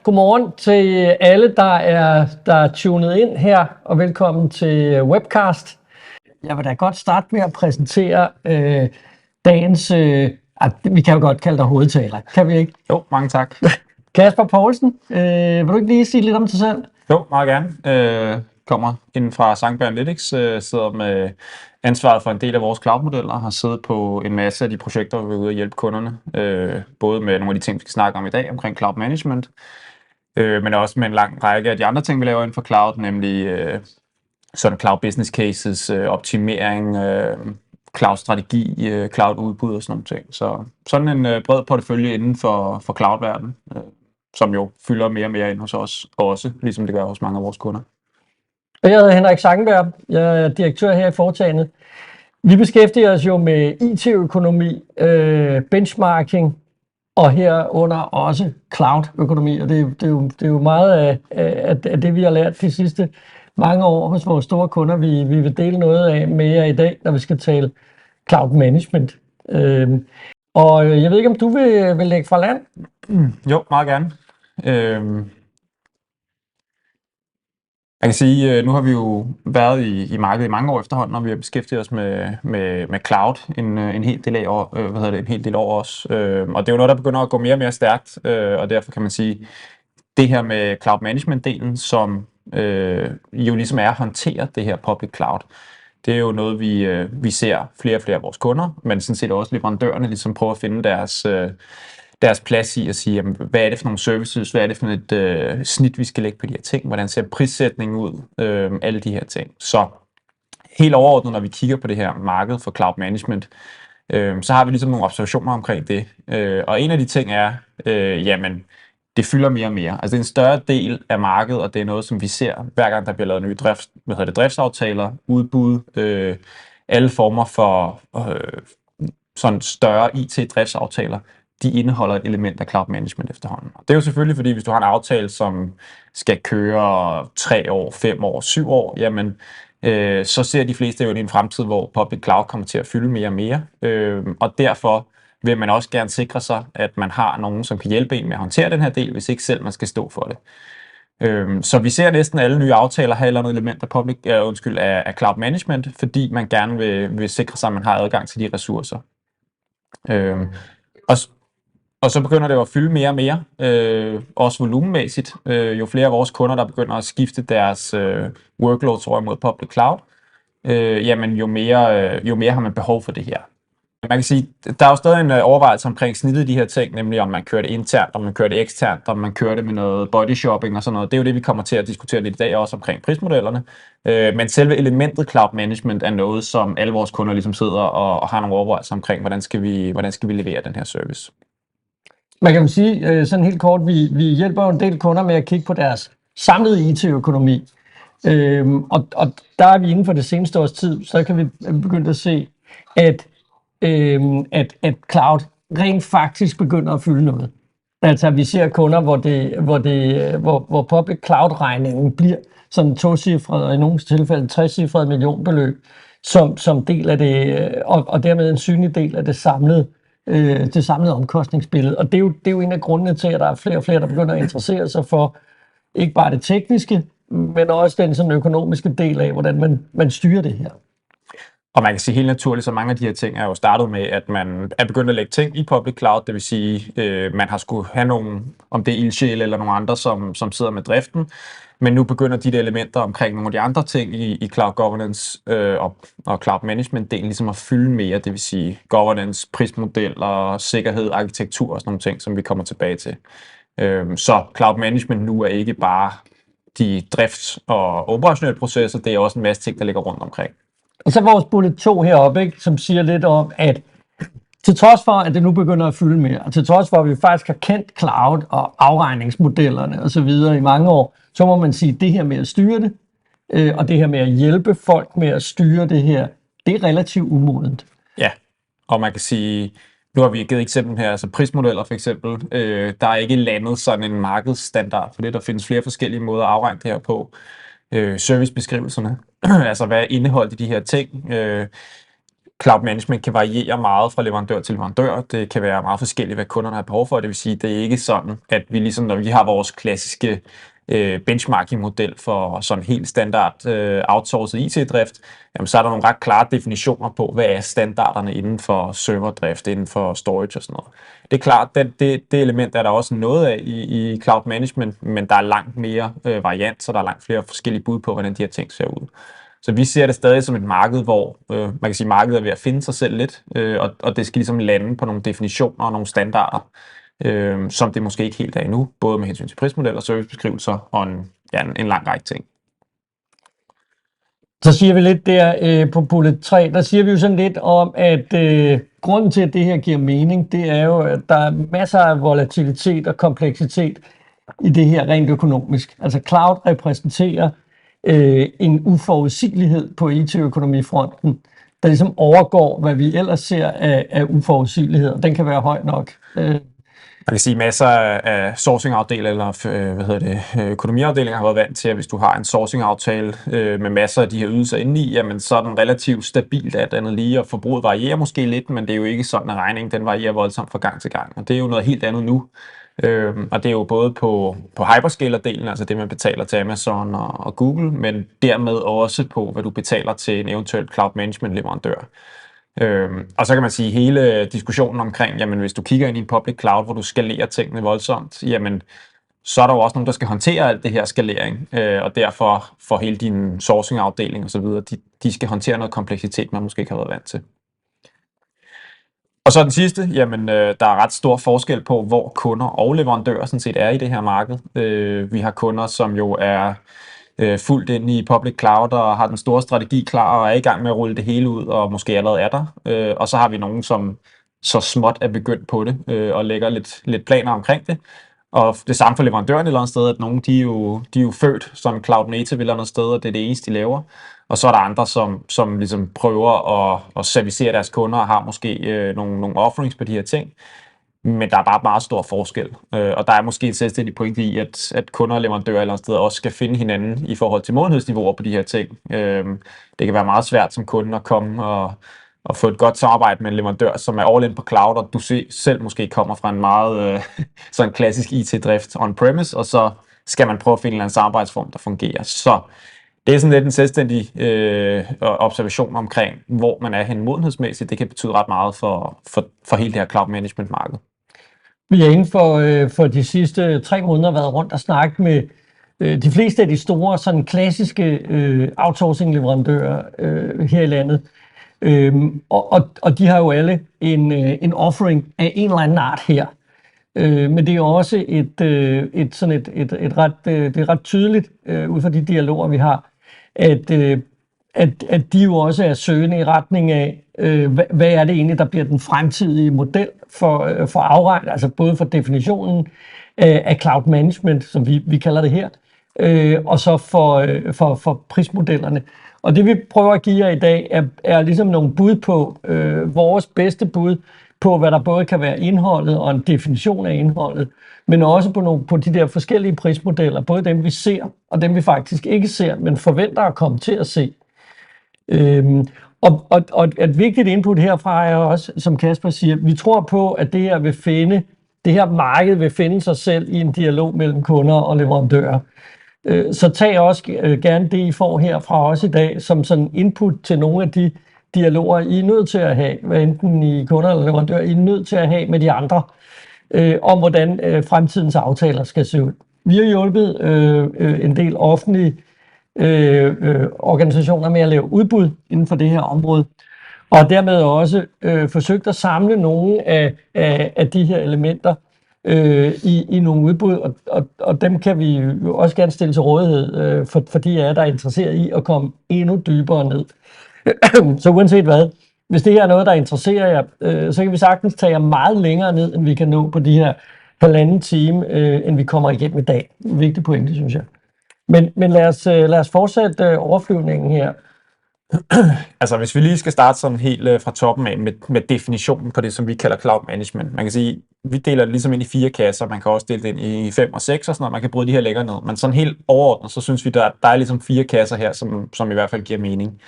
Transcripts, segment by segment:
Godmorgen til alle, der er tunet ind her, og velkommen til webcast. Jeg vil da godt starte med at præsentere dagens, vi kan jo godt kalde dig hovedtaler, kan vi ikke? Jo, mange tak. Kasper Poulsen, vil du ikke lige sige lidt om dig selv? Jo, meget gerne. Kommer inden fra Zangenberg, sidder med ansvaret for en del af vores cloud-modeller, har siddet på en masse af de projekter, hvor vi er ude at hjælpe kunderne, både med nogle af de ting, vi skal snakke om i dag omkring cloud management, men også med en lang række af de andre ting, vi laver inden for cloud, nemlig sådan cloud business cases, optimering, cloud-strategi, cloud-udbud og sådan nogle ting. Så sådan en bred portefølje inden for cloud-verdenen, som jo fylder mere og mere ind hos os også, ligesom det gør hos mange af vores kunder. Jeg hedder Henrik Zangenberg, jeg er direktør her i foretagendet. Vi beskæftiger os jo med IT-økonomi, benchmarking og herunder også cloud-økonomi. Og det er jo meget af det, vi har lært de sidste mange år hos vores store kunder. Vi vil dele noget af med jer i dag, når vi skal tale cloud management. Og jeg ved ikke, om du vil lægge fra land? Jo, meget gerne. Jeg kan sige, nu har vi jo været i markedet i mange år efterhånden, og vi har beskæftiget os med cloud en hel del af en hel del år også. Og det er jo noget, der begynder at gå mere og mere stærkt, og derfor kan man sige, det her med cloud management-delen, som jo ligesom er at håndtere det her public cloud, det er jo noget, vi ser flere og flere af vores kunder, men sådan set også leverandørerne ligesom prøver at finde deres plads i at sige, jamen, hvad er det for nogle services, hvad er det for et snit, vi skal lægge på de her ting, hvordan ser prissætningen ud, alle de her ting. Så helt overordnet, når vi kigger på det her marked for cloud management, så har vi ligesom nogle observationer omkring det. Og en af de ting er, jamen, det fylder mere og mere. Altså det er en større del af markedet, og det er noget, som vi ser, hver gang der bliver lavet nye driftsaftaler, udbud, alle former for sådan større IT-driftsaftaler, de indeholder et element af cloud management efterhånden. Og det er jo selvfølgelig, fordi hvis du har en aftale, som skal køre 3 år, 5 år, 7 år, jamen, så ser de fleste jo i en fremtid, hvor public cloud kommer til at fylde mere og mere. Og derfor vil man også gerne sikre sig, at man har nogen, som kan hjælpe en med at håndtere den her del, hvis ikke selv man skal stå for det. Så vi ser næsten alle nye aftaler have et eller andet element af cloud management, fordi man gerne vil sikre sig, at man har adgang til de ressourcer. Og så begynder det jo at fylde mere og mere, også volumenmæssigt. Jo flere af vores kunder, der begynder at skifte deres workloads over mod public cloud, jamen jo mere har man behov for det her. Man kan sige, der er jo stadig en overvejelse omkring snittet i de her ting, nemlig om man kører det internt, om man kører det eksternt, om man kører det med noget body shopping og sådan noget. Det er jo det, vi kommer til at diskutere lidt i dag, også omkring prismodellerne. Men selve elementet cloud management er noget, som alle vores kunder ligesom sidder og har nogle overvejelser omkring, hvordan skal vi levere den her service. Man kan jo sige sådan helt kort, vi hjælper jo en del kunder med at kigge på deres samlede IT-økonomi. Og der er vi inden for det seneste års tid, så kan vi begynde at se, at cloud rent faktisk begynder at fylde noget. Altså vi ser kunder, hvor public cloud-regningen bliver sådan tocifret, og i nogle tilfælde 60-cifret millionbeløb, som del af det, og dermed en synlig del af det samlede omkostningsbillede. Og det er jo en af grundene til, at der er flere og flere, der begynder at interessere sig for ikke bare det tekniske, men også den sådan økonomiske del af, hvordan man styrer det her. Og man kan sige helt naturligt, så mange af de her ting er jo startet med, at man er begyndt at lægge ting i public cloud, det vil sige, man har skulle have nogen, om det er ildsjæl eller nogle andre, som sidder med driften, men nu begynder de der elementer omkring nogle af de andre ting i cloud governance og cloud management delen ligesom at fylde mere, det vil sige governance, prismodeller, sikkerhed, arkitektur og sådan nogle ting, som vi kommer tilbage til. Så cloud management nu er ikke bare de drifts- og operationelle processer, det er også en masse ting, der ligger rundt omkring. Og så vores bullet 2 heroppe, ikke, som siger lidt om, at til trods for, at det nu begynder at fylde mere, og til trods for, at vi faktisk har kendt cloud og afregningsmodellerne osv. i mange år, så må man sige, at det her med at styre det, og det her med at hjælpe folk med at styre det her, det er relativt umodent. Ja, og man kan sige, nu har vi givet eksempel her, altså prismodeller for eksempel, der er ikke landet sådan en markedsstandard for det, der findes flere forskellige måder at afregne det her på. Servicebeskrivelserne, altså hvad er indeholdt i de her ting. cloud management kan variere meget fra leverandør til leverandør. Det kan være meget forskelligt, hvad kunderne har behov for. Det vil sige, det er ikke sådan, at vi ligesom, når vi har vores klassiske benchmarking-model for sådan helt standard outsourcet IT-drift, jamen, så er der nogle ret klare definitioner på, hvad er standarderne inden for serverdrift, inden for storage og sådan noget. Det er klart, det element er der også noget af i cloud management, men der er langt mere variant, så der er langt flere forskellige bud på, hvordan de her ting ser ud. Så vi ser det stadig som et marked, hvor man kan sige, markedet er ved at finde sig selv lidt, og det skal ligesom lande på nogle definitioner og nogle standarder, som det måske ikke helt er endnu, både med hensyn til prismodeller, servicebeskrivelser og en lang række ting. Så siger vi lidt der på bullet 3, der siger vi jo sådan lidt om, at grunden til, at det her giver mening, det er jo, at der er masser af volatilitet og kompleksitet i det her rent økonomisk. Altså cloud repræsenterer en uforudsigelighed på IT-økonomifronten, der ligesom overgår, hvad vi ellers ser af uforudsigelighed. Den kan være høj nok. Man kan sige, masser af sourcing-afdelinger eller økonomiafdelinger har været vant til, at hvis du har en sourcing-aftale med masser af de her ydelser indeni, jamen så er den relativt stabilt alt andet lige, og forbruget varierer måske lidt, men det er jo ikke sådan, at regningen den varierer voldsomt fra gang til gang. Og det er jo noget helt andet nu. Og det er jo både på hyperscaler-delen, altså det man betaler til Amazon og Google, men dermed også på, hvad du betaler til en eventuel cloud management leverandør. Og så kan man sige, hele diskussionen omkring, jamen hvis du kigger ind i en public cloud, hvor du skalerer tingene voldsomt, jamen så er der jo også nogen, der skal håndtere alt det her skalering, og derfor for hele din sourcing-afdeling og så videre, de skal håndtere noget kompleksitet, man måske ikke har været vant til. Og så den sidste, jamen der er ret stor forskel på, hvor kunder og leverandører sådan set er i det her marked. Vi har kunder, som jo er fuldt ind i public cloud og har den store strategi klar og er i gang med at rulle det hele ud og måske allerede er der. Og så har vi nogen, som så småt er begyndt på det og lægger lidt planer omkring det. Og det samme for leverandøren et eller andet sted, at nogle de er jo født som cloud native et eller andet sted, og det er det eneste, de laver. Og så er der andre, som ligesom prøver at servicere deres kunder og har måske nogle offerings på de her ting. Men der er bare meget stor forskel. Og der er måske et selvstændigt pointe i, at kunder og leverandører et eller andet sted også skal finde hinanden i forhold til modenhedsniveauer på de her ting. Det kan være meget svært som kunde at komme og få et godt samarbejde med en leverandør, som er all in på cloud, og du selv måske kommer fra en meget sådan klassisk IT-drift on-premise, og så skal man prøve at finde en eller anden samarbejdsform, der fungerer. Så det er sådan lidt en selvstændig observation omkring, hvor man er hen modenhedsmæssigt. Det kan betyde ret meget for hele det her cloud management marked. Vi har inden for de sidste 3 måneder været rundt og snakket med de fleste af de store sådan klassiske outsourcing-leverandører her i landet. Og de har jo alle en offering af en eller anden art her. Men det er jo også det er ret tydeligt ud fra de dialoger, vi har, at de jo også er søgende i retning af, hvad er det egentlig, der bliver den fremtidige model for afregning, altså både for definitionen af cloud management, som vi kalder det her, og så for prismodellerne. Og det vi prøver at give jer i dag, er ligesom nogle bud på, vores bedste bud på, hvad der både kan være indholdet og en definition af indholdet, men også på de der forskellige prismodeller, både dem vi ser, og dem vi faktisk ikke ser, men forventer at komme til at se. Og et vigtigt input herfra er også, som Kasper siger, vi tror på, at det her marked vil finde sig selv i en dialog mellem kunder og leverandører. Så tag også gerne det, I får herfra også i dag, som sådan input til nogle af de dialoger, I er nødt til at have, hvad enten I kunder eller leverandører, I er nødt til at have med de andre, om hvordan fremtidens aftaler skal se ud. Vi har hjulpet en del offentlige organisationer med at lave udbud inden for det her område, og dermed også forsøgt at samle nogle af de her elementer i nogle udbud, og dem kan vi jo også gerne stille til rådighed for de af jer, der er interesseret i at komme endnu dybere ned. Så uanset hvad, hvis det her er noget, der interesserer jer, så kan vi sagtens tage jer meget længere ned, end vi kan nå på de her 1,5 time, end vi kommer igennem i dag. En vigtig pointe, synes jeg. Men lad os fortsætte overflyvningen her. Altså hvis vi lige skal starte sådan helt fra toppen af med definitionen på det, som vi kalder cloud management. Man kan sige, vi deler det ligesom ind i 4 kasser, man kan også dele det ind i 5 og 6 og sådan noget, man kan bryde de her længere ned. Men sådan helt overordnet, så synes vi, der er ligesom 4 kasser her, som i hvert fald giver mening.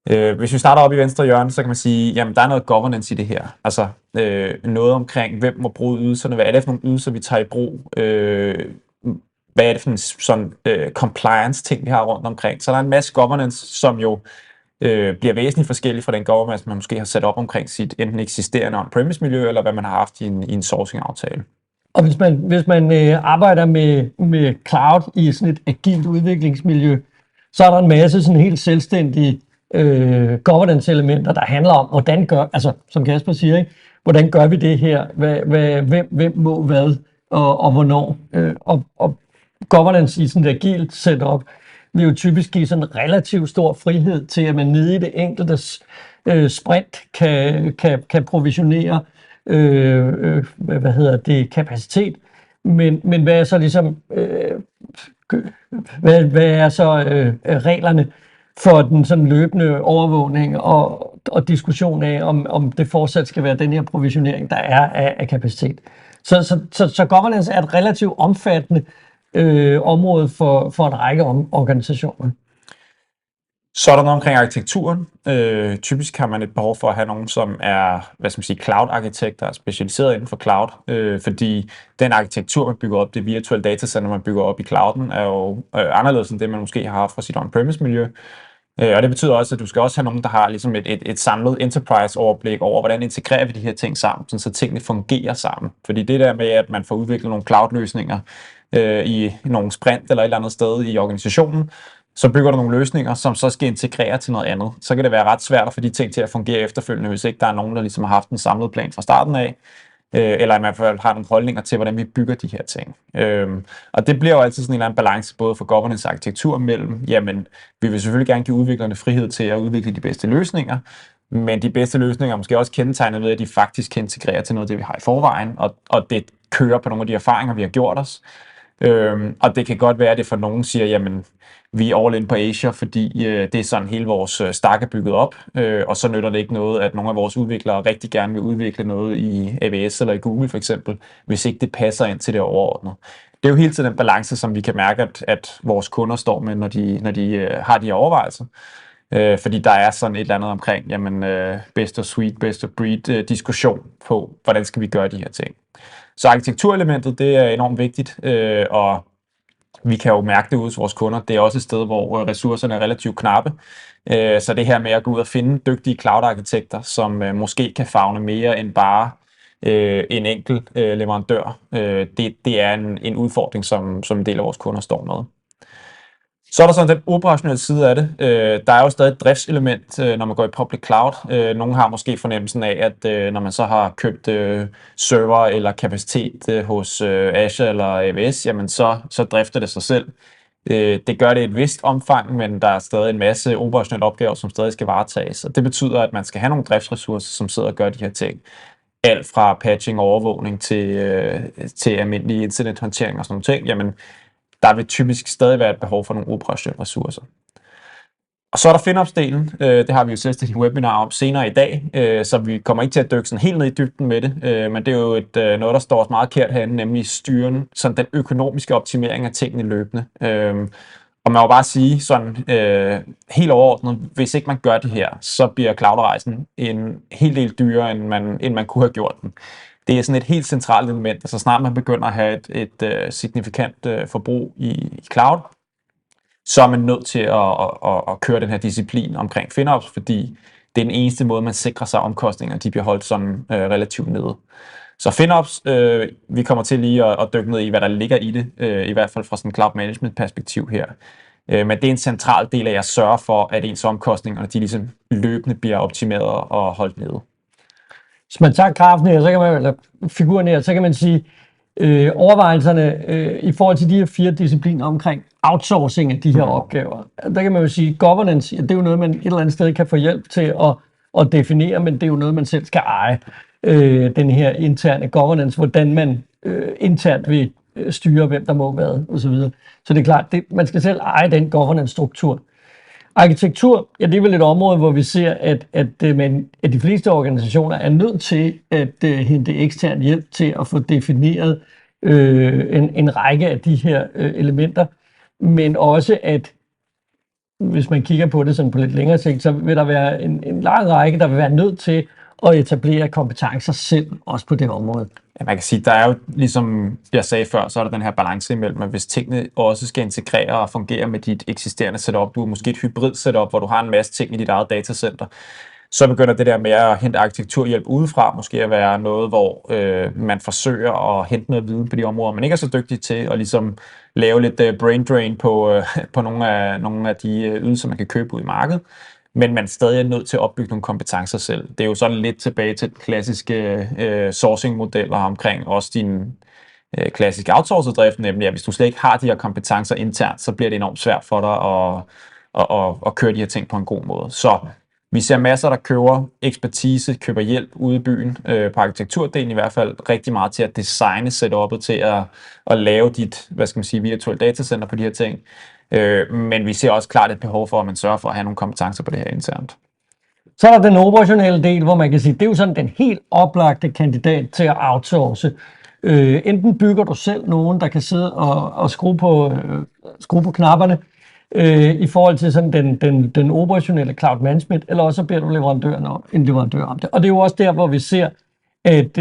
Hvis vi starter op i venstre hjørne, så kan man sige, jamen der er noget governance i det her. Altså noget omkring, hvem må bruge ydelserne, hvad er det for nogle ydelser, vi tager i brug, hvad er det for en sådan compliance-ting, vi har rundt omkring. Så der er en masse governance, som jo bliver væsentligt forskellig fra den governance, man måske har sat op omkring sit enten eksisterende on-premise-miljø, eller hvad man har haft i en sourcing-aftale. Og hvis man arbejder med cloud i sådan et agilt udviklingsmiljø, så er der en masse sådan helt selvstændige governance-elementer, der handler om, hvordan gør, altså som Kasper siger, ikke? Hvordan gør vi det her? Hvem må hvad, og hvornår? Og governance i sådan et agilt setup vil jo typisk give sådan en relativt stor frihed til, at man nede i det enkelte sprint kan provisionere kapacitet, men hvad er så ligesom hvad er så reglerne for den sådan løbende overvågning og diskussion af, om det fortsat skal være den her provisionering, der er af kapacitet. Så governance er et relativt omfattende område for en række organisationer. Så er der noget omkring arkitekturen. Typisk har man et behov for at have nogen, som er, cloud-arkitekter, er specialiseret inden for cloud, fordi den arkitektur, man bygger op, det virtuelle datacenter, man bygger op i clouden, er jo anderledes end det, man måske har haft fra sit on-premise-miljø. Og det betyder også, at du skal også have nogen, der har ligesom et samlet enterprise-overblik over, hvordan integrerer vi de her ting sammen, så tingene fungerer sammen. Fordi det der med, at man får udviklet nogle cloud-løsninger i nogle sprint eller et eller andet sted i organisationen, så bygger du nogle løsninger, som så skal integrere til noget andet. Så kan det være ret svært at få de ting til at fungere efterfølgende, hvis ikke der er nogen, der ligesom har haft en samlet plan fra starten af, eller i hvert fald har nogle holdninger til, hvordan vi bygger de her ting. Og det bliver jo altid sådan en eller anden balance, både for governance og arkitektur mellem, jamen, vi vil selvfølgelig gerne give udviklerne frihed til at udvikle de bedste løsninger, men de bedste løsninger er måske også kendetegnet ved, at de faktisk kan integrere til noget af det, vi har i forvejen, og det kører på nogle af de erfaringer, vi har gjort os. Og det kan godt være, at det for nogen siger, jamen, vi er all in på Azure, fordi det er sådan hele vores stack er bygget op, og så nytter det ikke noget, at nogle af vores udviklere rigtig gerne vil udvikle noget i AWS eller i Google for eksempel, hvis ikke det passer ind til det overordnet. Det er jo hele tiden den balance, som vi kan mærke, at vores kunder står med, når de har de her overvejelser. Fordi der er sådan et eller andet omkring, jamen, best of suite, best of breed diskussion på, hvordan skal vi gøre de her ting. Så arkitekturelementet, det er enormt vigtigt, og vi kan jo mærke det ude hos vores kunder. Det er også et sted, hvor ressourcerne er relativt knappe. Så det her med at gå ud og finde dygtige cloud-arkitekter, som måske kan favne mere end bare en enkelt leverandør, det er en udfordring, som en del af vores kunder står med. Så er der sådan den operationelle side af det. Der er jo stadig et driftselement, når man går i public cloud. Nogle har måske fornemmelsen af, at når man så har købt server eller kapacitet hos Azure eller AWS, jamen så drifter det sig selv. Det gør det i et vist omfang, men der er stadig en masse operationelle opgaver, som stadig skal varetages. Og det betyder, at man skal have nogle driftsressourcer, som sidder og gør de her ting. Alt fra patching og overvågning til almindelig incidenthåndtering og sådan nogle ting. Jamen, der vil typisk stadig være et behov for nogle operationelle ressourcer. Og så er der FinOps-delen. Det har vi jo selvstændigt webinar om senere i dag, så vi kommer ikke til at dykke sådan helt ned i dybden med det, men det er jo noget, der står os meget kært herinde, nemlig styren, sådan den økonomiske optimering af tingene løbende. Og man må bare sige sådan helt overordnet, hvis ikke man gør det her, så bliver cloudrejsen en helt del dyrere, end man kunne have gjort den. Det er sådan et helt centralt element, så snart man begynder at have et signifikant forbrug i cloud, så er man nødt til at køre den her disciplin omkring FinOps, fordi det er den eneste måde, man sikrer sig omkostninger, de bliver holdt sådan relativt nede. Så FinOps, vi kommer til lige at dykke ned i, hvad der ligger i det, i hvert fald fra sådan et cloud management perspektiv her. Men det er en central del af at sørge for, at ens omkostninger, de ligesom løbende bliver optimeret og holdt nede. Hvis man tager grafen her, så kan man, eller figuren her, så kan man sige, overvejelserne i forhold til de her 4 discipliner omkring outsourcing af de her opgaver. Der kan man jo sige, governance, det er jo noget, man et eller andet sted kan få hjælp til at definere, men det er jo noget, man selv skal eje. Den her interne governance, hvordan man internt vil styre, hvem der må hvad, osv. Så det er klart, man skal selv eje den governance-struktur. Arkitektur, ja, det er vel et område, hvor vi ser, at de fleste organisationer er nødt til at hente ekstern hjælp til at få defineret en række af de her elementer, men også at hvis man kigger på det sådan på lidt længere sigt, så vil der være en lang række, der vil være nødt til at etablere kompetencer selv, også på det område. Ja, man kan sige, der er jo, ligesom jeg sagde før, så er der den her balance imellem, at hvis tingene også skal integrere og fungere med dit eksisterende setup, du er måske et hybrid setup, hvor du har en masse ting i dit eget datacenter, så begynder det der med at hente arkitekturhjælp udefra måske at være noget, hvor man forsøger at hente noget viden på de områder, man ikke er så dygtig til, og ligesom lave lidt brain drain på nogle af de ydelser, man kan købe ud i markedet, men man stadig er nødt til at opbygge nogle kompetencer selv. Det er jo sådan lidt tilbage til de klassiske sourcing-modeller omkring også din klassiske outsourced drift, nemlig at hvis du slet ikke har de her kompetencer internt, så bliver det enormt svært for dig at køre de her ting på en god måde. Så vi ser masser, der køber ekspertise, køber hjælp ude i byen, på arkitekturdelen i hvert fald, rigtig meget til at designe setup'et til at lave dit, virtuelle datacenter på de her ting. Men vi ser også klart et behov for, at man sørger for at have nogle kompetencer på det her internt. Så er der den operationelle del, hvor man kan sige, det er jo sådan den helt oplagte kandidat til at outsource. Enten bygger du selv nogen, der kan sidde og skrue på knapperne, i forhold til sådan den operationelle cloud management, eller også beder du en leverandør om det. Og det er jo også der, hvor vi ser, at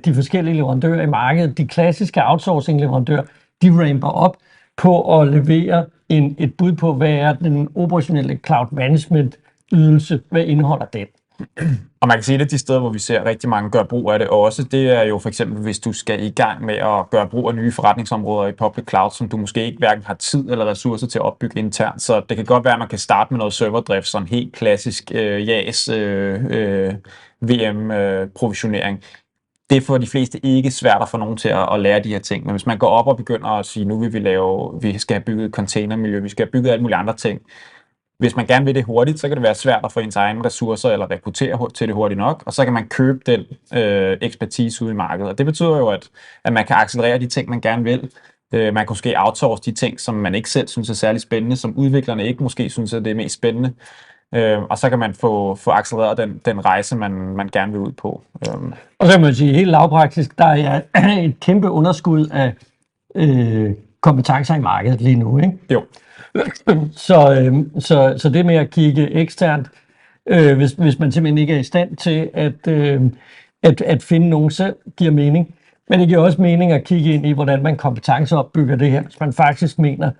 de forskellige leverandører i markedet, de klassiske outsourcing-leverandører, de ramper op på at levere et bud på, hvad er den operationelle cloud management ydelse, hvad indeholder den. Og man kan sige, at de steder, hvor vi ser rigtig mange gøre brug af det også, det er jo for eksempel, hvis du skal i gang med at gøre brug af nye forretningsområder i public cloud, som du måske ikke hverken har tid eller ressourcer til at opbygge internt. Så det kan godt være, at man kan starte med noget serverdrift, sådan helt klassisk JAS VM-provisionering. Det er for de fleste ikke svært at få nogen til at lære de her ting. Men hvis man går op og begynder at sige, nu vil vi skal have bygget et containermiljø, vi skal have bygget alle mulige andre ting. Hvis man gerne vil det hurtigt, så kan det være svært at få ens egne ressourcer eller rekruttere til det hurtigt nok, og så kan man købe den ekspertise ude i markedet. Og det betyder jo, at man kan accelerere de ting, man gerne vil. Man kan måske outsource de ting, som man ikke selv synes er særlig spændende, som udviklerne ikke måske synes, at det er mest spændende. Og så kan man få accelereret den rejse, man gerne vil ud på. Og så kan man sige, helt lavpraktisk, der er et kæmpe underskud af kompetencer i markedet lige nu, ikke? Jo. Så det med at kigge eksternt, hvis man simpelthen ikke er i stand til at finde nogen selv, giver mening. Men det giver også mening at kigge ind i, hvordan man kompetenceopbygger det her, hvis man faktisk mener,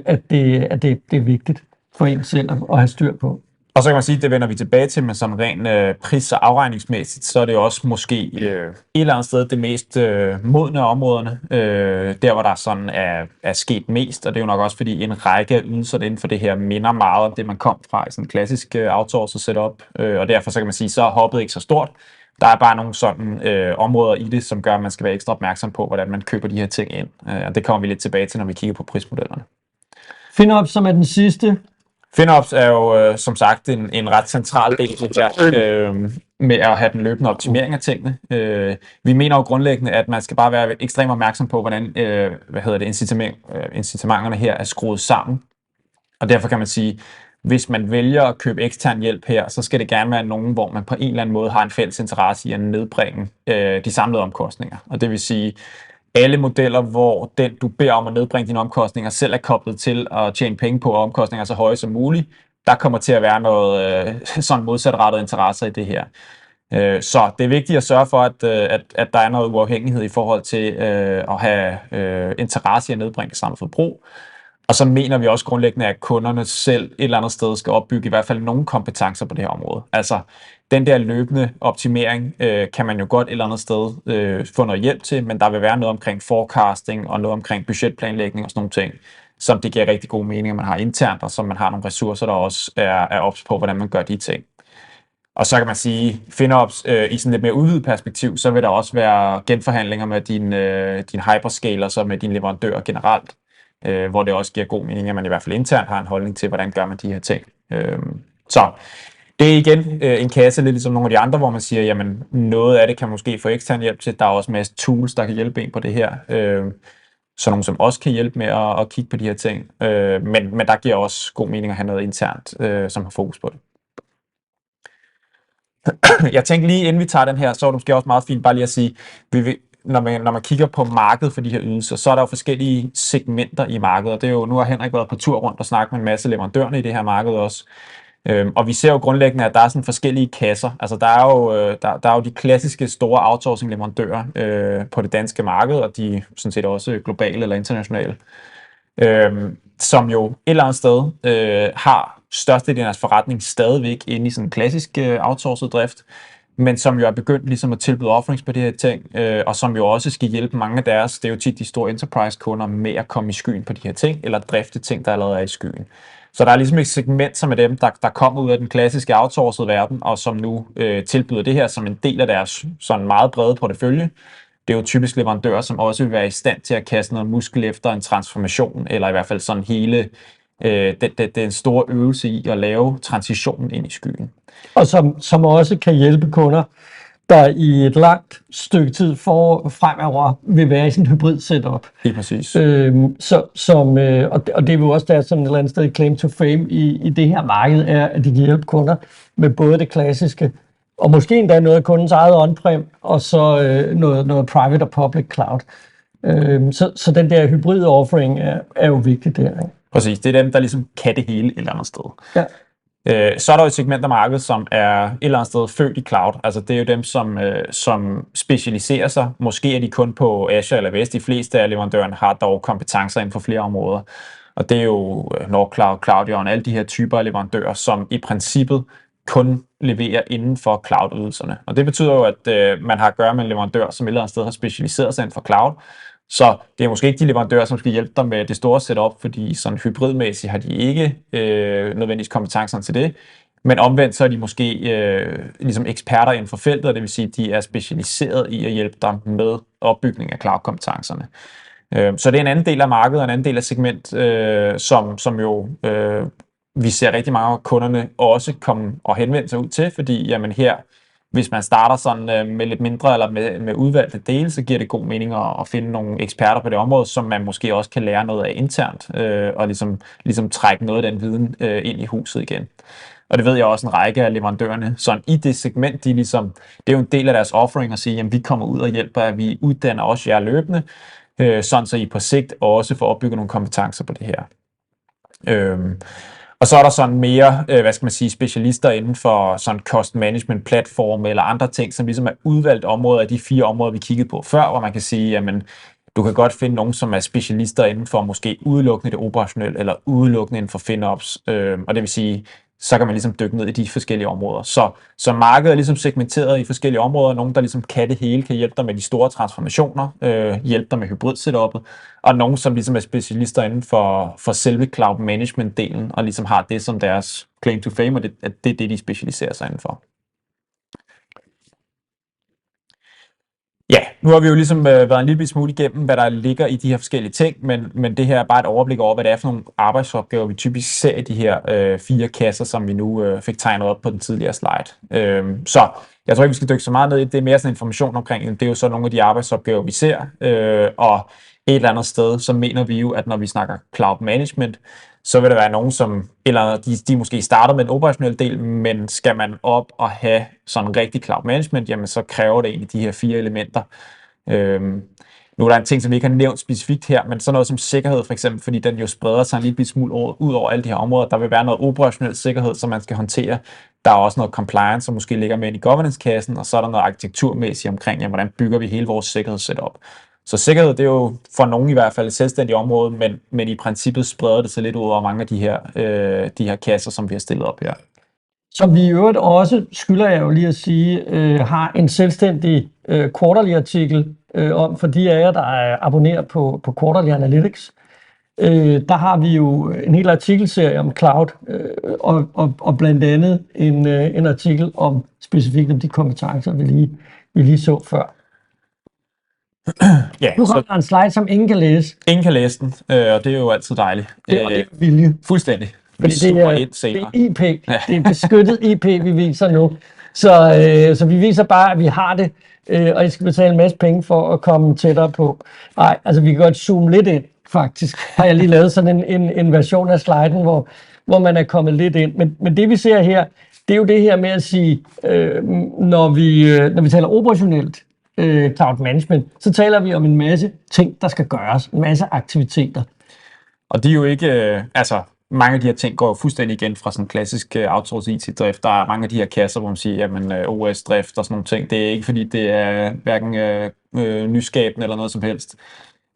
at det er vigtigt for en selv at have styr på. Og så kan man sige, at det vender vi tilbage til, men som rent pris- og afregningsmæssigt, så er det også måske et eller andet sted det mest modne af områderne, der hvor der sådan er sket mest, og det er jo nok også fordi en række af ydelser inden for det her minder meget om det, man kom fra i sådan en klassisk outsourced setup, og derfor så kan man sige, så er hoppet ikke så stort. Der er bare nogle sådan områder i det, som gør, at man skal være ekstra opmærksom på, hvordan man køber de her ting ind, og det kommer vi lidt tilbage til, når vi kigger på prismodellerne. FinOps, som er den sidste. FinOps er jo som sagt en ret central del, synes jeg, med at have den løbende optimering af tingene. Vi mener jo grundlæggende, at man skal bare være ekstremt opmærksom på, hvordan incitamenterne her er skruet sammen. Og derfor kan man sige, hvis man vælger at købe ekstern hjælp her, så skal det gerne være nogen, hvor man på en eller anden måde har en fælles interesse i at nedbringe de samlede omkostninger. Og det vil sige, alle modeller, hvor den, du beder om at nedbringe dine omkostninger, selv er koblet til at tjene penge på, og omkostninger så høje som muligt, der kommer til at være noget sådan modsatrettet interesse i det her. Så det er vigtigt at sørge for, at der er noget uafhængighed i forhold til at have interesse i at nedbringe det samlede forbrug. Og så mener vi også grundlæggende, at kunderne selv et eller andet sted skal opbygge i hvert fald nogle kompetencer på det her område. Altså, den der løbende optimering kan man jo godt et eller andet sted få noget hjælp til, men der vil være noget omkring forecasting og noget omkring budgetplanlægning og sådan nogle ting, som det giver rigtig god mening, at man har internt, og som man har nogle ressourcer, der også er ops på, hvordan man gør de ting. Og så kan man sige, FinOps i sådan lidt mere udvidet perspektiv, så vil der også være genforhandlinger med din hyperscalers og med dine leverandører generelt, hvor det også giver god mening, at man i hvert fald internt har en holdning til, hvordan gør man de her ting. Så det er igen en kasse, lidt ligesom nogle af de andre, hvor man siger, jamen noget af det kan måske få ekstern hjælp til. Der er også en masse tools, der kan hjælpe en på det her. Så nogle, som også kan hjælpe med at kigge på de her ting. Men der giver også god mening at have noget internt, som har fokus på det. Jeg tænkte lige, inden vi tager den her, så er det måske også meget fint bare lige at sige, når man kigger på markedet for de her ydelser, så er der jo forskellige segmenter i markedet, og det er jo, nu har Henrik været på tur rundt og snakket med en masse leverandørerne i det her marked også. Og vi ser jo grundlæggende, at der er sådan forskellige kasser. Altså der er jo de klassiske store outsourcing-leverandører på det danske marked, og de er sådan set også globale eller internationale, som jo et eller andet sted har størstedelen af deres forretning stadigvæk inde i sådan en klassisk outsourcet drift, men som jo er begyndt ligesom at tilbyde offerings på de her ting, og som jo også skal hjælpe mange af deres, det er jo tit de store enterprise-kunder, med at komme i skyen på de her ting, eller drifte ting, der allerede er i skyen. Så der er ligesom et segment, som er dem, der kommer ud af den klassiske outsourcede verden, og som nu tilbyder det her som en del af deres sådan meget brede portefølje. Det er jo typisk leverandører, som også vil være i stand til at kaste noget muskel efter en transformation, eller i hvert fald sådan hele den store øvelse i at lave transitionen ind i skyen. Og som også kan hjælpe kunder, der i et langt stykke tid fremover vil være i sådan en hybrid setup. Helt præcis. Og det er jo også der sådan et eller andet sted claim to fame i det her marked, er, at de kan hjælpe kunder med både det klassiske, og måske endda noget af kundens eget on-prem, og så noget private og public cloud. Så den der hybrid offering er jo vigtig der. Ikke? Præcis, det er dem, der ligesom kan det hele et eller andet sted. Ja. Så er der jo et segment af markedet, som er et eller andet sted født i cloud. Altså det er jo dem, som specialiserer sig. Måske er de kun på Azure eller AWS. De fleste af leverandørerne har dog kompetencer inden for flere områder. Og det er jo Nordcloud, Cloudyon, alle de her typer af leverandører, som i princippet kun leverer inden for cloud-ydelserne. Og det betyder jo, at man har at gøre med en leverandør, som et eller andet sted har specialiseret sig inden for cloud. Så det er måske ikke de leverandører, som skal hjælpe dig med det store setup, fordi sådan hybridmæssigt har de ikke nødvendigvis kompetencerne til det. Men omvendt så er de måske ligesom eksperter inden for feltet, og det vil sige, at de er specialiseret i at hjælpe dig med opbygning af cloud-kompetencerne. Så det er en anden del af markedet og en anden del af segment, som jo vi ser rigtig mange af kunderne også komme og henvende sig ud til, fordi jamen her, hvis man starter sådan med lidt mindre eller med udvalgte dele, så giver det god mening at finde nogle eksperter på det område, som man måske også kan lære noget af internt, og ligesom trække noget af den viden ind i huset igen. Og det ved jeg også en række af leverandørerne. Så i det segment, det er jo en del af deres offering at sige, jamen vi kommer ud og hjælper, at vi uddanner også jer løbende, sådan så I på sigt også får opbygget nogle kompetencer på det her. Og så er der sådan mere, specialister inden for sådan cost management platform eller andre ting, som ligesom er udvalgt områder af de 4 områder, vi kiggede på før, hvor man kan sige, jamen du kan godt finde nogen, som er specialister inden for måske udelukkende det operationelle eller udelukkende inden for FinOps, og det vil sige, så kan man ligesom dykke ned i de forskellige områder. Så markedet er ligesom segmenteret i forskellige områder. Nogen, der ligesom kan det hele, kan hjælpe dig med de store transformationer, hjælpe dig med hybrid-setup'et, og nogen, som ligesom er specialister inden for selve cloud management-delen, og ligesom har det som deres claim to fame, og det er det, de specialiserer sig inden for. Ja, nu har vi jo ligesom været en lille smule igennem, hvad der ligger i de her forskellige ting, men det her er bare et overblik over, hvad det er for nogle arbejdsopgaver, vi typisk ser i de her 4 kasser, som vi nu fik tegnet op på den tidligere slide. Så jeg tror ikke, vi skal dykke så meget ned i det. Det er mere sådan information omkring, det er jo så nogle af de arbejdsopgaver, vi ser, og et eller andet sted, så mener vi jo, at når vi snakker cloud management, så vil der være nogen, som, eller de måske starter med en operationel del, men skal man op og have sådan en rigtig cloud management, jamen så kræver det egentlig de her 4 elementer. Nu er der en ting, som vi ikke har nævnt specifikt her, men sådan noget som sikkerhed for eksempel, fordi den jo spreder sig en lille smule ud over alle de her områder. Der vil være noget operationel sikkerhed, som man skal håndtere. Der er også noget compliance, som måske ligger med i governance-kassen, og så er der noget arkitekturmæssigt omkring, jamen, hvordan bygger vi hele vores sikkerhedssetup. Så sikkerhed, det er jo for nogen i hvert fald et selvstændigt område, men i princippet spreder det sig lidt ud over mange af de her kasser, som vi har stillet op her. Som vi i øvrigt også, skylder jeg jo lige at sige, har en selvstændig quarterly-artikel om, for de af jer, der er abonneret på Quarterly Analytics. Der har vi jo en hel artikelserie om cloud, og blandt andet en artikel om specifikt om de kompetencer, vi lige så før. Ja, nu kommer der en slide, som ingen kan læse. Ingen kan læse den, og det er jo altid dejligt. Det er vilje. Fuldstændig. Fordi det er IP. Det er en beskyttet IP, vi viser nu. Så vi viser bare, at vi har det, og I skal betale en masse penge for at komme tættere på. Nej, altså vi kan godt zoome lidt ind, faktisk. Har jeg lige lavet sådan en version af sliden, hvor man er kommet lidt ind. Men det vi ser her, det er jo det her med at sige, når vi taler operationelt, cloud management, så taler vi om en masse ting, der skal gøres, en masse aktiviteter. Og de er jo ikke, mange af de her ting går jo fuldstændig igen fra sådan en klassisk outsourced IT-drift. Der er mange af de her kasser, hvor man siger, jamen OS-drift og sådan nogle ting. Det er ikke fordi, det er hverken nyskabende eller noget som helst.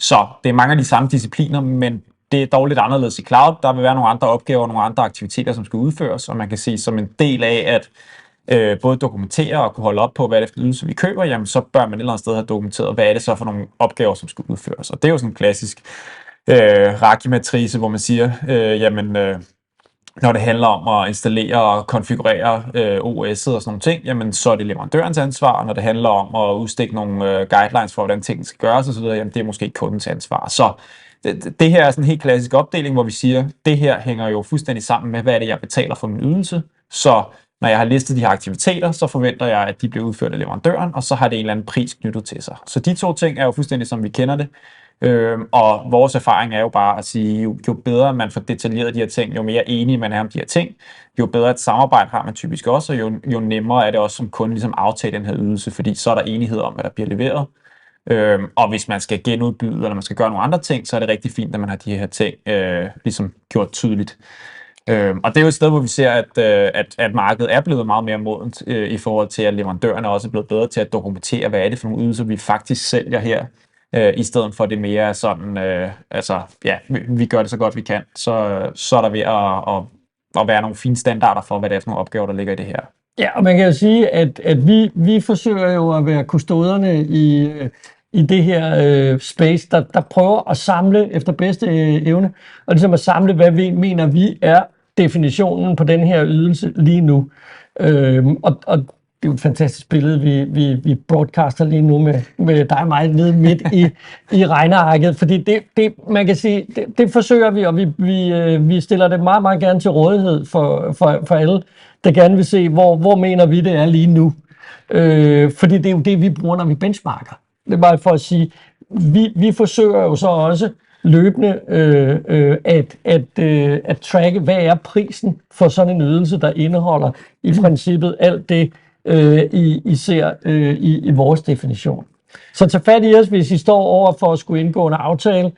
Så det er mange af de samme discipliner, men det er dog lidt anderledes i cloud. Der vil være nogle andre opgaver, nogle andre aktiviteter, som skal udføres, og man kan sige, som en del af at både dokumentere og kunne holde op på, hvad det er for ydelse, vi køber, jamen så bør man et eller andet sted have dokumenteret, hvad er det så for nogle opgaver, som skal udføres. Og det er jo sådan en klassisk rakimatrice, hvor man siger, når det handler om at installere og konfigurere OS'et og sådan nogle ting, jamen så er det leverandørens ansvar, og når det handler om at udstikke nogle guidelines for, hvordan tingene skal gøres osv., jamen det er måske kundens ansvar. Så det her er sådan en helt klassisk opdeling, hvor vi siger, det her hænger jo fuldstændig sammen med, hvad er det, jeg betaler for min ydelse. Så når jeg har listet de her aktiviteter, så forventer jeg, at de bliver udført af leverandøren, og så har det en eller anden pris knyttet til sig. Så de to ting er jo fuldstændig, som vi kender det. Og vores erfaring er jo bare at sige, jo bedre man får detaljeret de her ting, jo mere enige man er om de her ting, jo bedre et samarbejde har man typisk også, og jo nemmere er det også som kunde ligesom aftale den her ydelse, fordi så er der enighed om, hvad der bliver leveret. Og hvis man skal genudbyde, eller man skal gøre nogle andre ting, så er det rigtig fint, at man har de her ting ligesom gjort tydeligt. Og det er jo et sted, hvor vi ser, at markedet er blevet meget mere modent i forhold til, at leverandørerne også er blevet bedre til at dokumentere, hvad er det for nogle ydelser, vi faktisk sælger her, i stedet for det mere sådan, vi gør det så godt vi kan, så er der ved at være nogle fine standarder for, hvad det er for nogle opgaver, der ligger i det her. Ja, og man kan jo sige, at vi forsøger jo at være kustoderne i det her space, der prøver at samle efter bedste evne, og ligesom at samle, hvad vi mener, vi er definitionen på den her ydelse lige nu. Og det er jo et fantastisk billede, vi broadcaster lige nu med dig og mig nede midt i regnearket, fordi det man kan sige, det forsøger vi, og vi stiller det meget, meget gerne til rådighed for alle, der gerne vil se, hvor mener vi det er lige nu. Fordi det er jo det, vi bruger, når vi benchmarker. Det er bare for at sige, vi forsøger jo så også løbende at tracke, hvad er prisen for sådan en ydelse, der indeholder i princippet alt det, I ser i vores definition. Så tag fat i os, hvis I står over for at skulle indgå en aftale,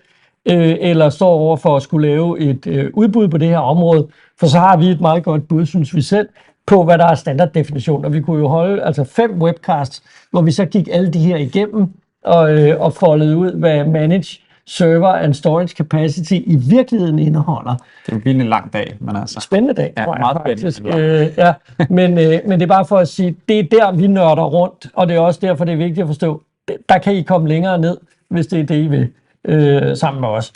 eller står over for at skulle lave et udbud på det her område, for så har vi et meget godt bud, synes vi selv, på hvad der er standarddefinition. Og vi kunne jo holde 5 webcasts, hvor vi så gik alle de her igennem og foldede ud, hvad manage server and storage capacity i virkeligheden indeholder. Det er en virkelig lang dag, men altså. Spændende dag, ja, tror jeg meget faktisk. Spændende. Men det er bare for at sige, det er der, vi nørder rundt, og det er også derfor, det er vigtigt at forstå, der kan I komme længere ned, hvis det er det, I vil, sammen med os.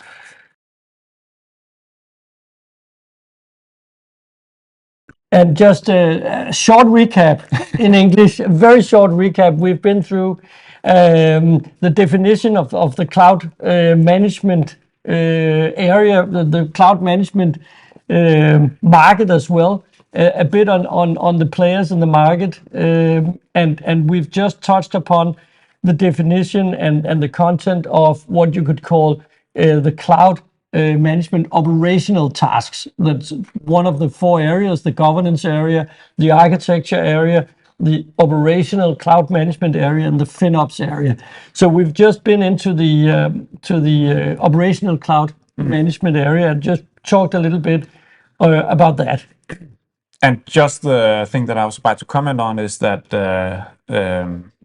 And just a short recap in English, a very short recap. We've been through the definition of the cloud management area, the cloud management market as well, a bit on the players in the market, and we've just touched upon the definition and the content of what you could call the cloud management operational tasks. That's one of the 4 areas: the governance area, the architecture area, the operational cloud management area, and the FinOps area. So we've just been into the operational cloud management area and just talked a little bit about that. And just the thing that I was about to comment on is that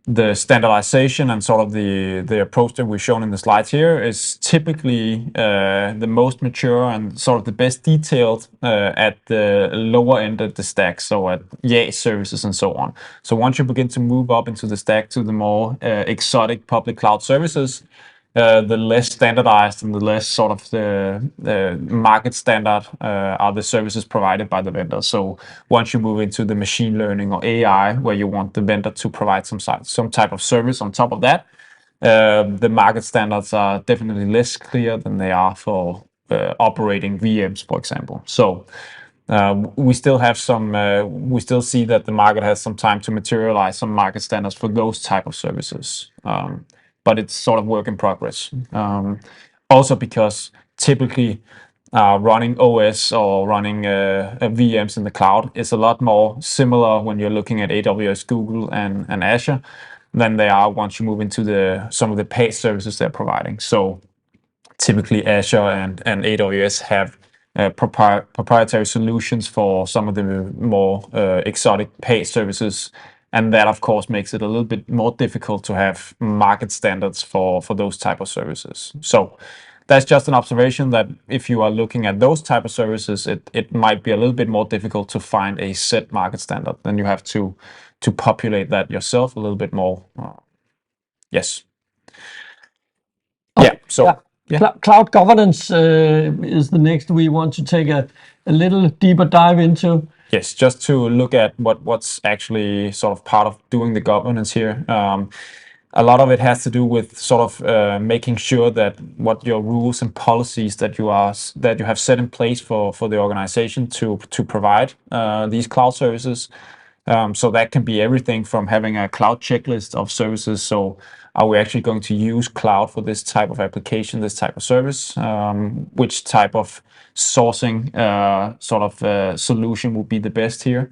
the standardization and sort of the approach that we've shown in the slides here is typically the most mature and sort of the best detailed at the lower end of the stack, so at YA services and so on. So once you begin to move up into the stack to the more exotic public cloud services, the less standardized and the less sort of the market standard are the services provided by the vendor. So once you move into the machine learning or AI, where you want the vendor to provide some type of service on top of that, the market standards are definitely less clear than they are for operating VMs, for example. So we still have we still see that the market has some time to materialize some market standards for those type of services. But it's sort of work in progress. Also because typically running OS or running VMs in the cloud is a lot more similar when you're looking at AWS, Google, and Azure than they are once you move into some of the paid services they're providing. So typically Azure and AWS have proprietary solutions for some of the more exotic paid services. And that, of course, makes it a little bit more difficult to have market standards for those type of services. So that's just an observation that if you are looking at those type of services, it might be a little bit more difficult to find a set market standard. Then you have to populate that yourself a little bit more. Yes. Yeah. So. Yeah. Yeah. Cloud governance is the next we want to take a little deeper dive into. Yes, just to look at what's actually sort of part of doing the governance here. A lot of it has to do with sort of making sure that what your rules and policies that you have set in place for the organization to provide these cloud services. So that can be everything from having a cloud checklist of services. So are we actually going to use cloud for this type of application, this type of service? Which type of sourcing solution would be the best here?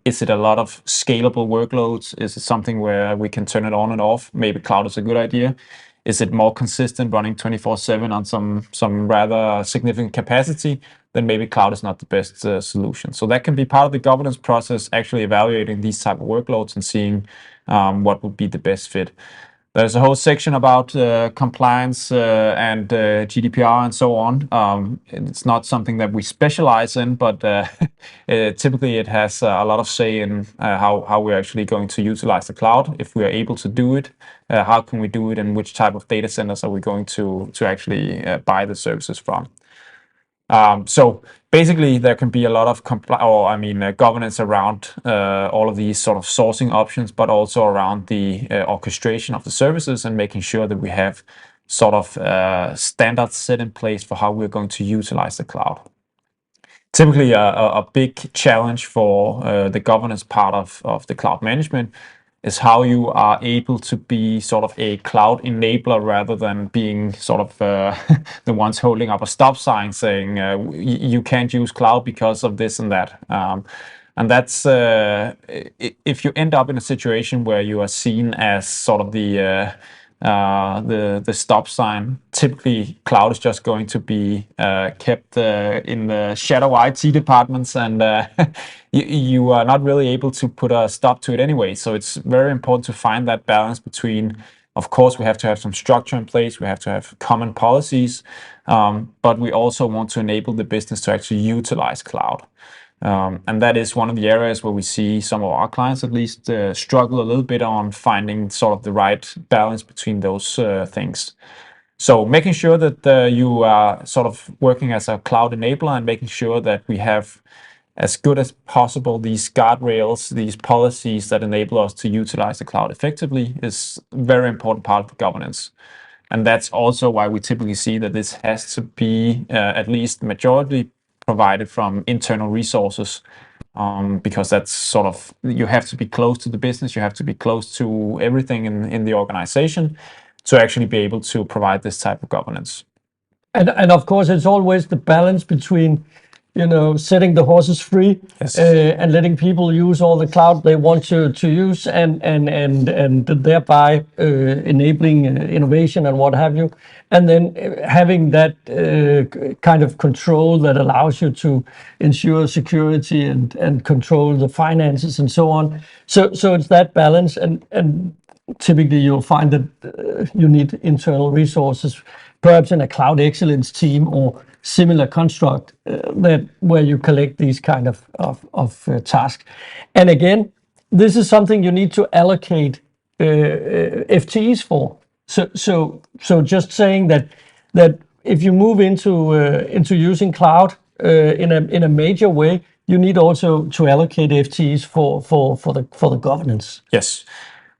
Is it a lot of scalable workloads? Is it something where we can turn it on and off? Maybe cloud is a good idea. Is it more consistent, running 24/7 on some rather significant capacity? Then maybe cloud is not the best solution. So that can be part of the governance process, actually evaluating these type of workloads and seeing what would be the best fit. There's a whole section about compliance and GDPR and so on. It's not something that we specialize in, but typically it has a lot of say in how we're actually going to utilize the cloud. If we are able to do it, how can we do it, and which type of data centers are we going to actually buy the services from? So basically, there can be a lot of governance around all of these sort of sourcing options, but also around the orchestration of the services and making sure that we have sort of standards set in place for how we're going to utilize the cloud. Typically, a big challenge for the governance part of the cloud management is how you are able to be sort of a cloud enabler rather than being sort of the ones holding up a stop sign saying you can't use cloud because of this and that. And that's if you end up in a situation where you are seen as sort of the stop sign, typically cloud is just going to be kept in the shadow IT departments, and you are not really able to put a stop to it anyway. So it's very important to find that balance between, of course, we have to have some structure in place, we have to have common policies, but we also want to enable the business to actually utilize cloud. And that is one of the areas where we see some of our clients at least struggle a little bit on finding sort of the right balance between those things. So making sure that you are sort of working as a cloud enabler and making sure that we have as good as possible these guardrails, these policies that enable us to utilize the cloud effectively is a very important part of the governance. And that's also why we typically see that this has to be at least majority provided from internal resources, because that's sort of, you have to be close to the business, you have to be close to everything in the organization to actually be able to provide this type of governance. And of course, it's always the balance between, setting the horses free, yes, and letting people use all the cloud they want to use, and thereby enabling innovation and what have you, and then having that kind of control that allows you to ensure security and control the finances and so on. So it's that balance, and typically you'll find that you need internal resources, perhaps in a cloud excellence team or similar construct where you collect these kind of tasks. And again, this is something you need to allocate FTEs for. So just saying that if you move into using cloud in a major way, you need also to allocate FTEs for the governance. Yes.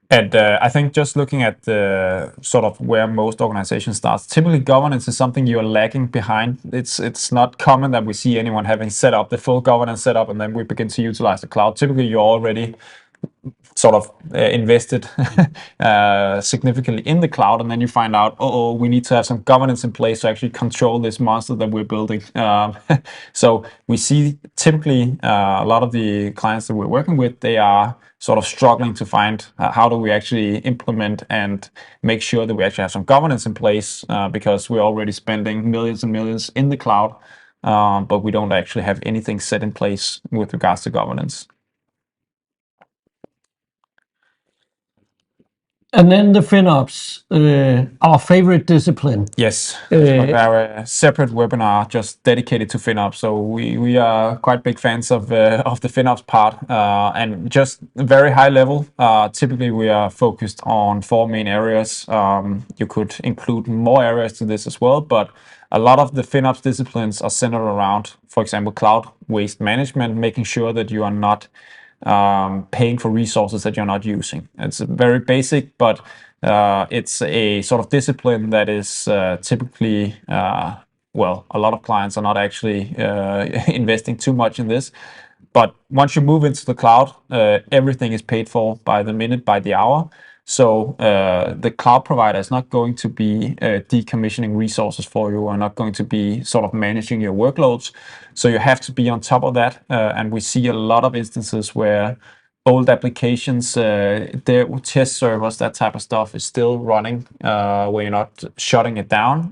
And I think just looking at the sort of where most organizations start, typically governance is something you're lagging behind. It's not common that we see anyone having set up the full governance setup and then we begin to utilize the cloud. Typically, you're already sort of invested significantly in the cloud, and then you find out, oh, we need to have some governance in place to actually control this monster that we're building. So we see typically a lot of the clients that we're working with, they are sort of struggling to find how do we actually implement and make sure that we actually have some governance in place, because we're already spending millions and millions in the cloud, but we don't actually have anything set in place with regards to governance. And then the FinOps, our favorite discipline. Yes, our separate webinar just dedicated to FinOps. So we are quite big fans of the FinOps part, and just very high level. Typically, we are focused on 4 main areas. You could include more areas to this as well, but a lot of the FinOps disciplines are centered around, for example, cloud waste management, making sure that you are not paying for resources that you're not using. It's very basic, but it's a sort of discipline that is typically, well, a lot of clients are not actually investing too much in this. But once you move into the cloud, everything is paid for by the minute, by the hour. So the cloud provider is not going to be decommissioning resources for you, or not going to be sort of managing your workloads. So you have to be on top of that. And we see a lot of instances where old applications, their test servers, that type of stuff is still running, where you're not shutting it down.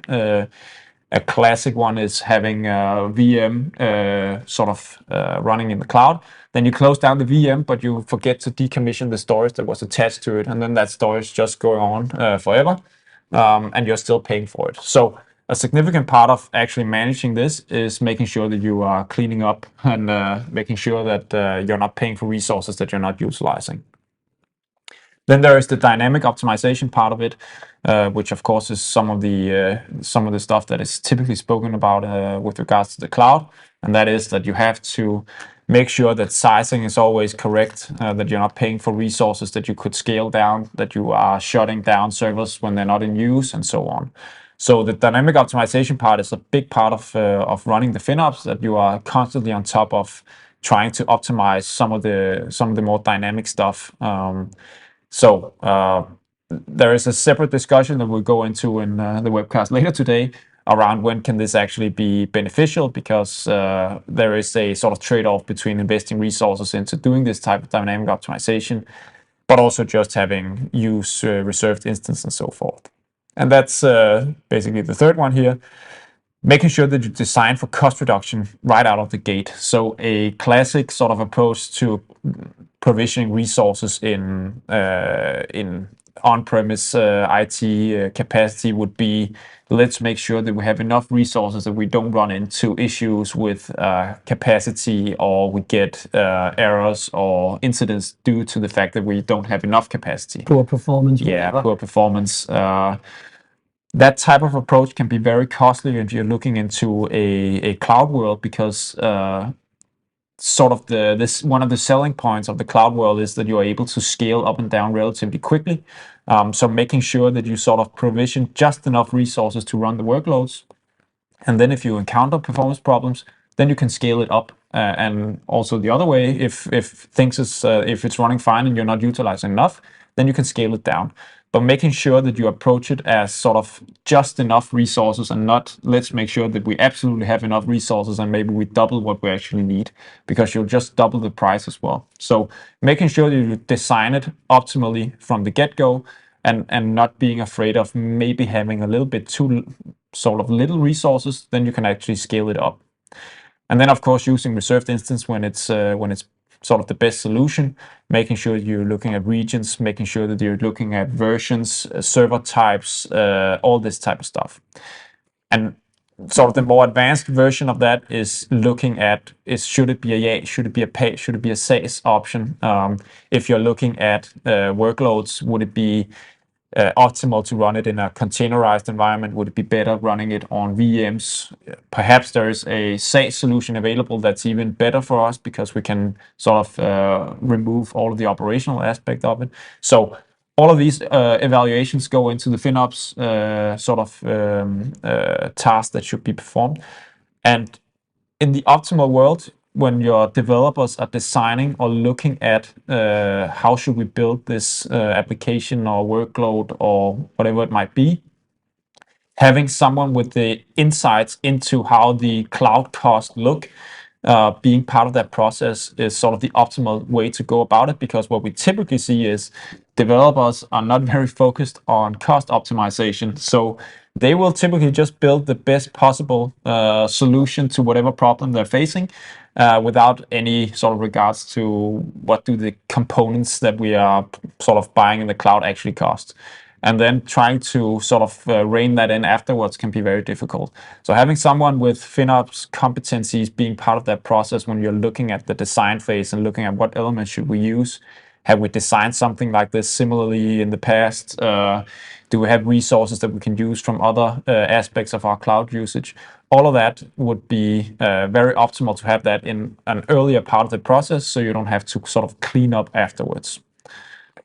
A classic one is having a VM running in the cloud. Then you close down the VM, but you forget to decommission the storage that was attached to it. And then that storage just going on forever, and you're still paying for it. So a significant part of actually managing this is making sure that you are cleaning up and making sure that you're not paying for resources that you're not utilizing. Then there is the dynamic optimization part of it, which of course is some of the stuff that is typically spoken about with regards to the cloud, and that is that you have to make sure that sizing is always correct, that you're not paying for resources that you could scale down, that you are shutting down servers when they're not in use, and so on. So the dynamic optimization part is a big part of running the FinOps, that you are constantly on top of trying to optimize some of the more dynamic stuff. So there is a separate discussion that we'll go into in the webcast later today around when can this actually be beneficial, because there is a sort of trade-off between investing resources into doing this type of dynamic optimization, but also just having use reserved instance and so forth. And that's basically the third one here. Making sure that you design for cost reduction right out of the gate. So a classic sort of approach to provisioning resources in on-premise IT capacity would be, let's make sure that we have enough resources that we don't run into issues with capacity, or we get errors or incidents due to the fact that we don't have enough capacity. Poor performance. Yeah, poor performance. That type of approach can be very costly if you're looking into a cloud world, because sort of one of the selling points of the cloud world is that you're able to scale up and down relatively quickly. So making sure that you sort of provision just enough resources to run the workloads, and then if you encounter performance problems, then you can scale it up. And also the other way, if it's running fine and you're not utilizing enough, then you can scale it down. But making sure that you approach it as sort of just enough resources, and not let's make sure that we absolutely have enough resources and maybe we double what we actually need, because you'll just double the price as well. So making sure that you design it optimally from the get-go, and not being afraid of maybe having a little bit too sort of little resources, then you can actually scale it up. And then of course using reserved instance when it's sort of the best solution, making sure you're looking at regions, making sure that you're looking at versions, server types, all this type of stuff. And sort of the more advanced version of that is looking at, should it be a YA, should it be a pay, should it be a SaaS option? If you're looking at workloads, would it be optimal to run it in a containerized environment? Would it be better running it on VMs? Perhaps there is a SaaS solution available that's even better for us, because we can sort of remove all of the operational aspect of it. So all of these evaluations go into the FinOps task that should be performed. And in the optimal world, when your developers are designing or looking at how should we build this application or workload or whatever it might be, having someone with the insights into how the cloud costs look, being part of that process is sort of the optimal way to go about it, because what we typically see is developers are not very focused on cost optimization. So they will typically just build the best possible solution to whatever problem they're facing, without any sort of regards to what do the components that we are sort of buying in the cloud actually cost. And then trying to sort of rein that in afterwards can be very difficult. So having someone with FinOps competencies being part of that process when you're looking at the design phase and looking at what elements should we use, have we designed something like this similarly in the past? Do we have resources that we can use from other aspects of our cloud usage? All of that would be very optimal to have that in an earlier part of the process, so you don't have to sort of clean up afterwards.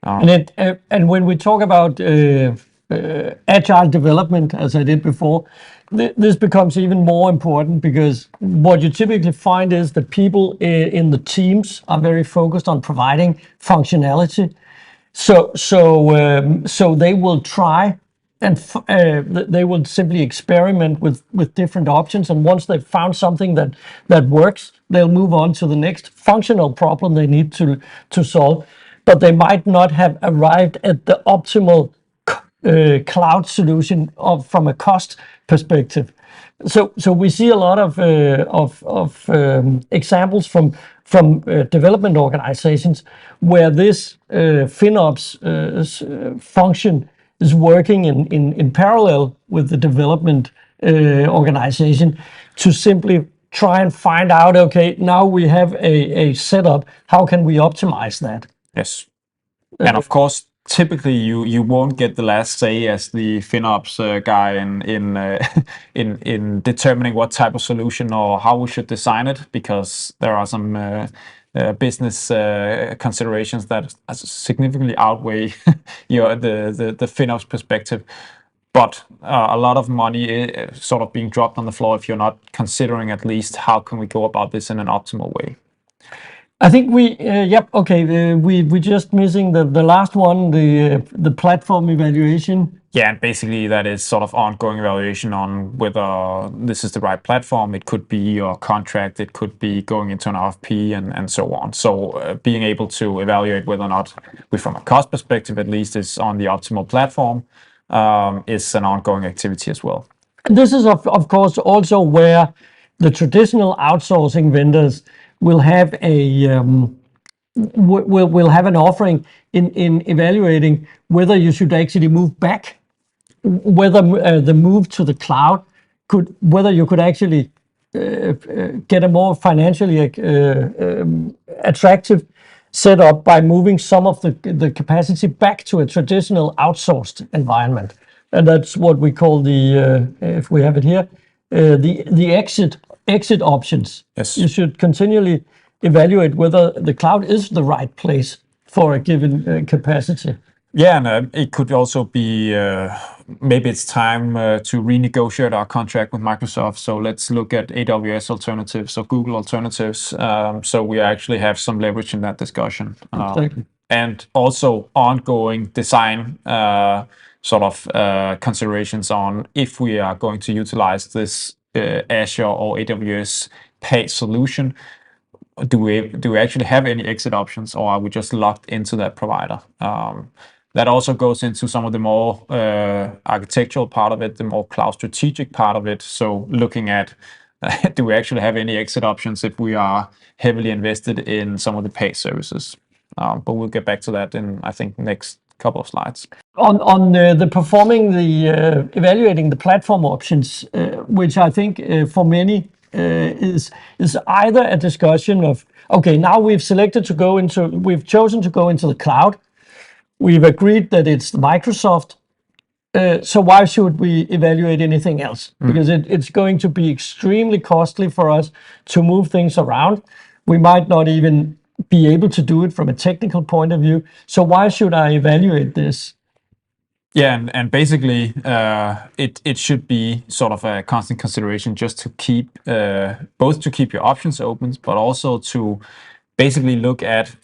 And when we talk about agile development, as I did before, this becomes even more important, because what you typically find is that people in the teams are very focused on providing functionality. So they will try and they will simply experiment with different options. And once they've found something that works, they'll move on to the next functional problem they need to solve. But they might not have arrived at the optimal cloud solution from a cost perspective. So we see a lot of examples from development organizations where this FinOps function is working in parallel with the development organization to simply try and find out, okay, now we have a setup, how can we optimize that? Yes. And of course, typically you won't get the last say as the FinOps guy in determining what type of solution or how we should design it, because there are some business considerations that significantly outweigh the FinOps perspective. But a lot of money is sort of being dropped on the floor if you're not considering at least how can we go about this in an optimal way. I think we're just missing the last one, the platform evaluation. Yeah, and basically that is sort of ongoing evaluation on whether this is the right platform. It could be your contract, it could be going into an RFP and so on. So being able to evaluate whether or not we, from a cost perspective at least, is on the optimal platform is an ongoing activity as well. This is of course also where the traditional outsourcing vendors will have will have an offering in evaluating whether you should actually move back, whether the move to the cloud whether you could actually get a more financially attractive setup by moving some of the capacity back to a traditional outsourced environment. And that's what we call if we have it here, the exit options. Yes. You should continually evaluate whether the cloud is the right place for a given capacity. Yeah, and it could also be maybe it's time to renegotiate our contract with Microsoft. So let's look at AWS alternatives or Google alternatives. So we actually have some leverage in that discussion. Exactly. And also ongoing design considerations on if we are going to utilize this Azure or AWS paid solution. Do we actually have any exit options, or are we just locked into that provider? That also goes into some of the more architectural part of it, the more cloud strategic part of it. So looking at do we actually have any exit options if we are heavily invested in some of the paid services? But we'll get back to that in, I think, next couple of slides. On the performing the evaluating the platform options, which I think for many is either a discussion of, okay, now we've chosen to go into the cloud. We've agreed that it's Microsoft. So why should we evaluate anything else? Because it's going to be extremely costly for us to move things around. We might not even be able to do it from a technical point of view. So why should I evaluate this? Yeah, and basically, it should be sort of a constant consideration just to keep both to keep your options open, but also to basically look at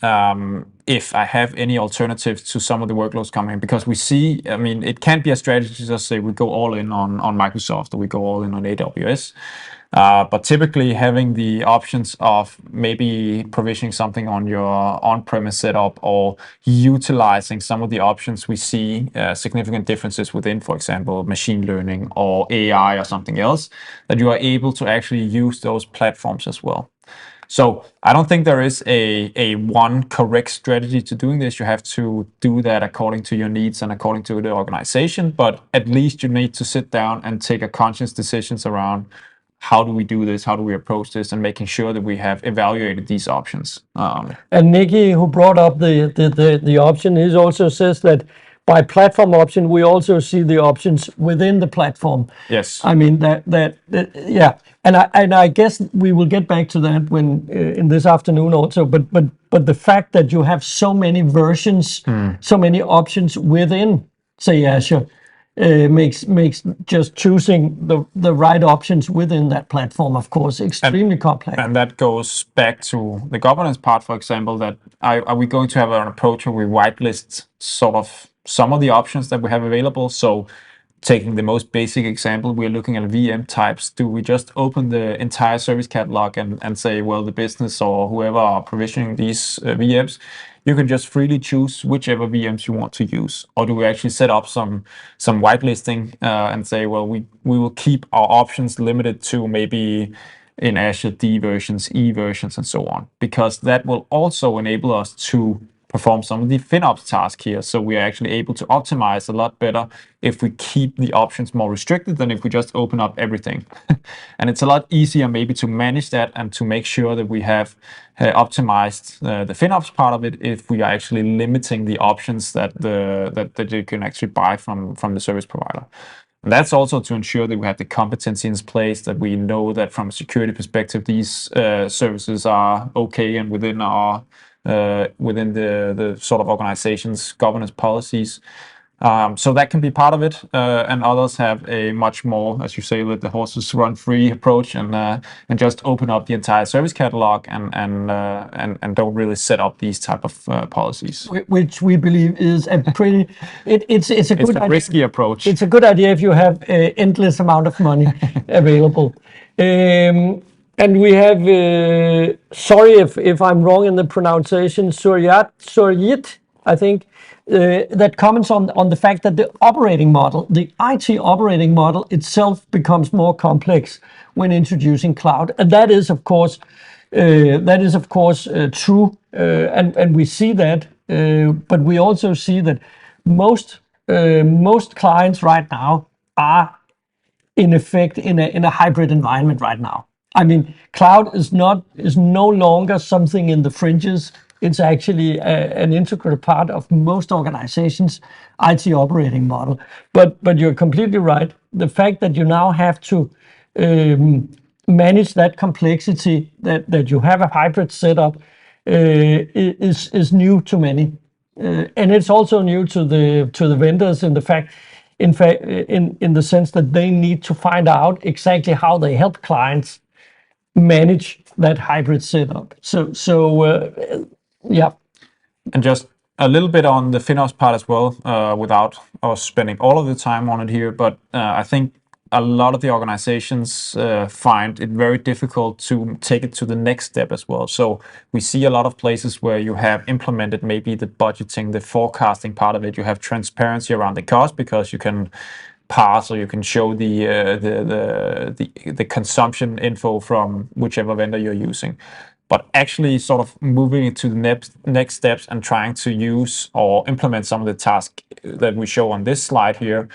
if I have any alternatives to some of the workloads coming, because we see, I mean, it can't be a strategy to just say we go all in on Microsoft or we go all in on AWS. But typically having the options of maybe provisioning something on your on-premise setup or utilizing some of the options we see significant differences within, for example, machine learning or AI or something else, that you are able to actually use those platforms as well. So I don't think there is a one correct strategy to doing this. You have to do that according to your needs and according to the organization, but at least you need to sit down and take a conscious decisions around how do we do this, how do we approach this, and making sure that we have evaluated these options. And Nikki, who brought up the option, he also says that by platform option, we also see the options within the platform. Yes. I mean yeah, and I guess we will get back to that when in this afternoon also. But the fact that you have so many versions, so many options within, say, Azure, makes just choosing the right options within that platform, of course, extremely complex. And that goes back to the governance part, for example, that are we going to have an approach where we whitelist sort of some of the options that we have available? So taking the most basic example, we're looking at VM types. Do we just open the entire service catalog and say, well, the business or whoever are provisioning these VMs, you can just freely choose whichever VMs you want to use? Or do we actually set up some whitelisting and say, well, we will keep our options limited to maybe in Azure D versions, E versions, and so on? Because that will also enable us to perform some of the FinOps tasks here. So we are actually able to optimize a lot better if we keep the options more restricted than if we just open up everything. And it's a lot easier maybe to manage that and to make sure that we have optimized the FinOps part of it if we are actually limiting the options that you can actually buy from the service provider. And that's also to ensure that we have the competency in place, that we know that from a security perspective, these services are okay and within our within the sort of organization's governance policies. So that can be part of it, and others have a much more, as you say, let the horses run free approach and just open up the entire service catalog and don't really set up these type of policies. Which we believe is a pretty, it's a good idea. Risky approach. It's a good idea if you have an endless amount of money available. And we have, sorry if I'm wrong in the pronunciation, Suryat, I think, that comments on the fact that the operating model, the IT operating model itself becomes more complex when introducing cloud. And that is, of course, true. And we see that, but we also see that most clients right now are in effect in a hybrid environment right now. I mean, cloud is no longer something in the fringes. It's actually an integral part of most organizations' IT operating model. But you're completely right. The fact that you now have to manage that complexity, that you have a hybrid setup, is new to many, and it's also new to the vendors in the sense that they need to find out exactly how they help clients manage that hybrid setup. Yeah. And just a little bit on the FinOps part as well, without us spending all of the time on it here, but I think a lot of the organizations find it very difficult to take it to the next step as well. So we see a lot of places where you have implemented maybe the budgeting, the forecasting part of it. You have transparency around the cost because you can pass or you can show the consumption info from whichever vendor you're using. But actually sort of moving it to the next steps and trying to use or implement some of the tasks that we show on this slide here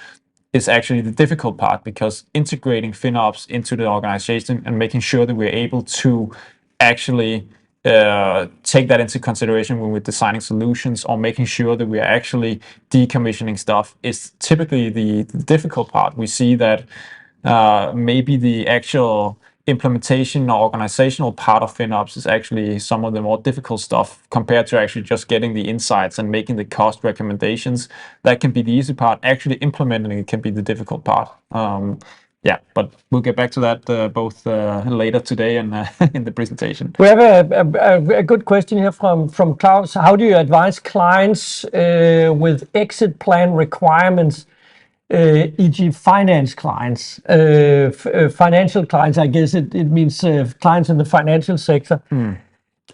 is actually the difficult part, because integrating FinOps into the organization and making sure that we're able to actually take that into consideration when we're designing solutions or making sure that we are actually decommissioning stuff is typically the difficult part. We see that maybe the actual implementation or organizational part of FinOps is actually some of the more difficult stuff compared to actually just getting the insights and making the cost recommendations. That can be the easy part. Actually implementing it can be the difficult part. Yeah, but we'll get back to that both later today and in the presentation. We have a good question here from Klaus. How do you advise clients with exit plan requirements, e.g. finance clients, financial clients? I guess it means clients in the financial sector.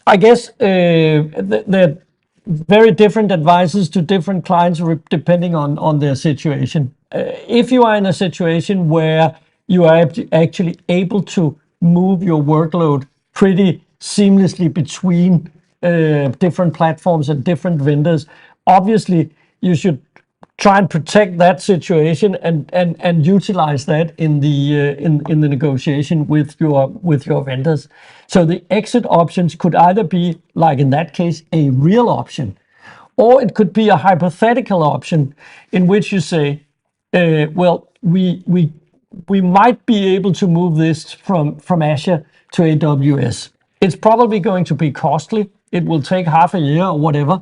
I guess they're very different advices to different clients depending on their situation. If you are in a situation where you are actually able to move your workload pretty seamlessly between different platforms and different vendors, obviously you should try and protect that situation and utilize that in the negotiation with your vendors. So the exit options could either be, like in that case, a real option, or it could be a hypothetical option in which you say, well, we might be able to move this from Azure to AWS. It's probably going to be costly. It will take half a year or whatever.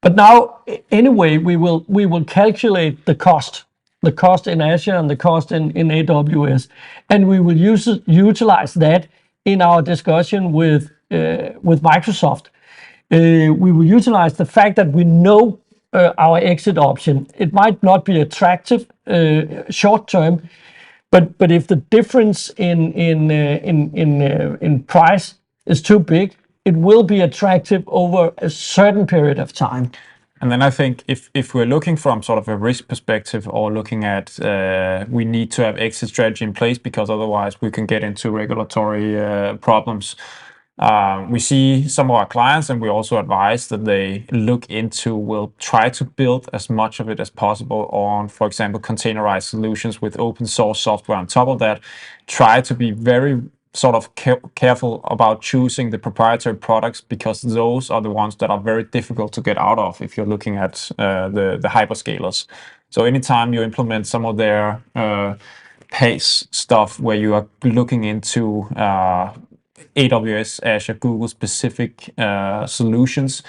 But now, anyway, we will calculate the cost in Azure and the cost in AWS, and we will utilize that in our discussion with Microsoft. We will utilize the fact that we know our exit option. It might not be attractive short term, but if the difference in price is too big, it will be attractive over a certain period of time. And then I think if we're looking from sort of a risk perspective or looking at we need to have exit strategy in place because otherwise we can get into regulatory problems. We see some of our clients, and we also advise that they will try to build as much of it as possible on, for example, containerized solutions with open source software on top of that. Try to be very sort of careful about choosing the proprietary products because those are the ones that are very difficult to get out of if you're looking at the hyperscalers. So anytime you implement some of their PaaS stuff where you are looking into AWS, Azure, Google specific solutions,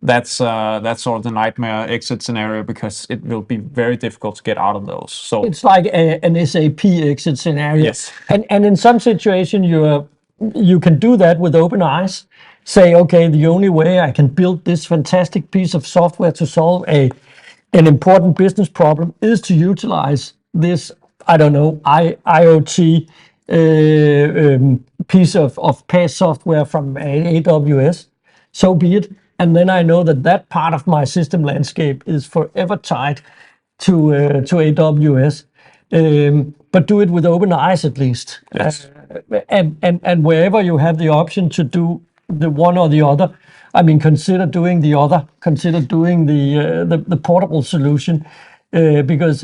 that's sort of the nightmare exit scenario because it will be very difficult to get out of those. So it's like an SAP exit scenario. Yes. And in some situation you can do that with open eyes. Say, okay, the only way I can build this fantastic piece of software to solve an important business problem is to utilize this, I don't know, IoT piece of PaaS software from AWS. So be it. And then I know that part of my system landscape is forever tied to AWS. But do it with open eyes at least. Yes. And wherever you have the option to do the one or the other, I mean, consider doing the other. Consider doing the portable solution because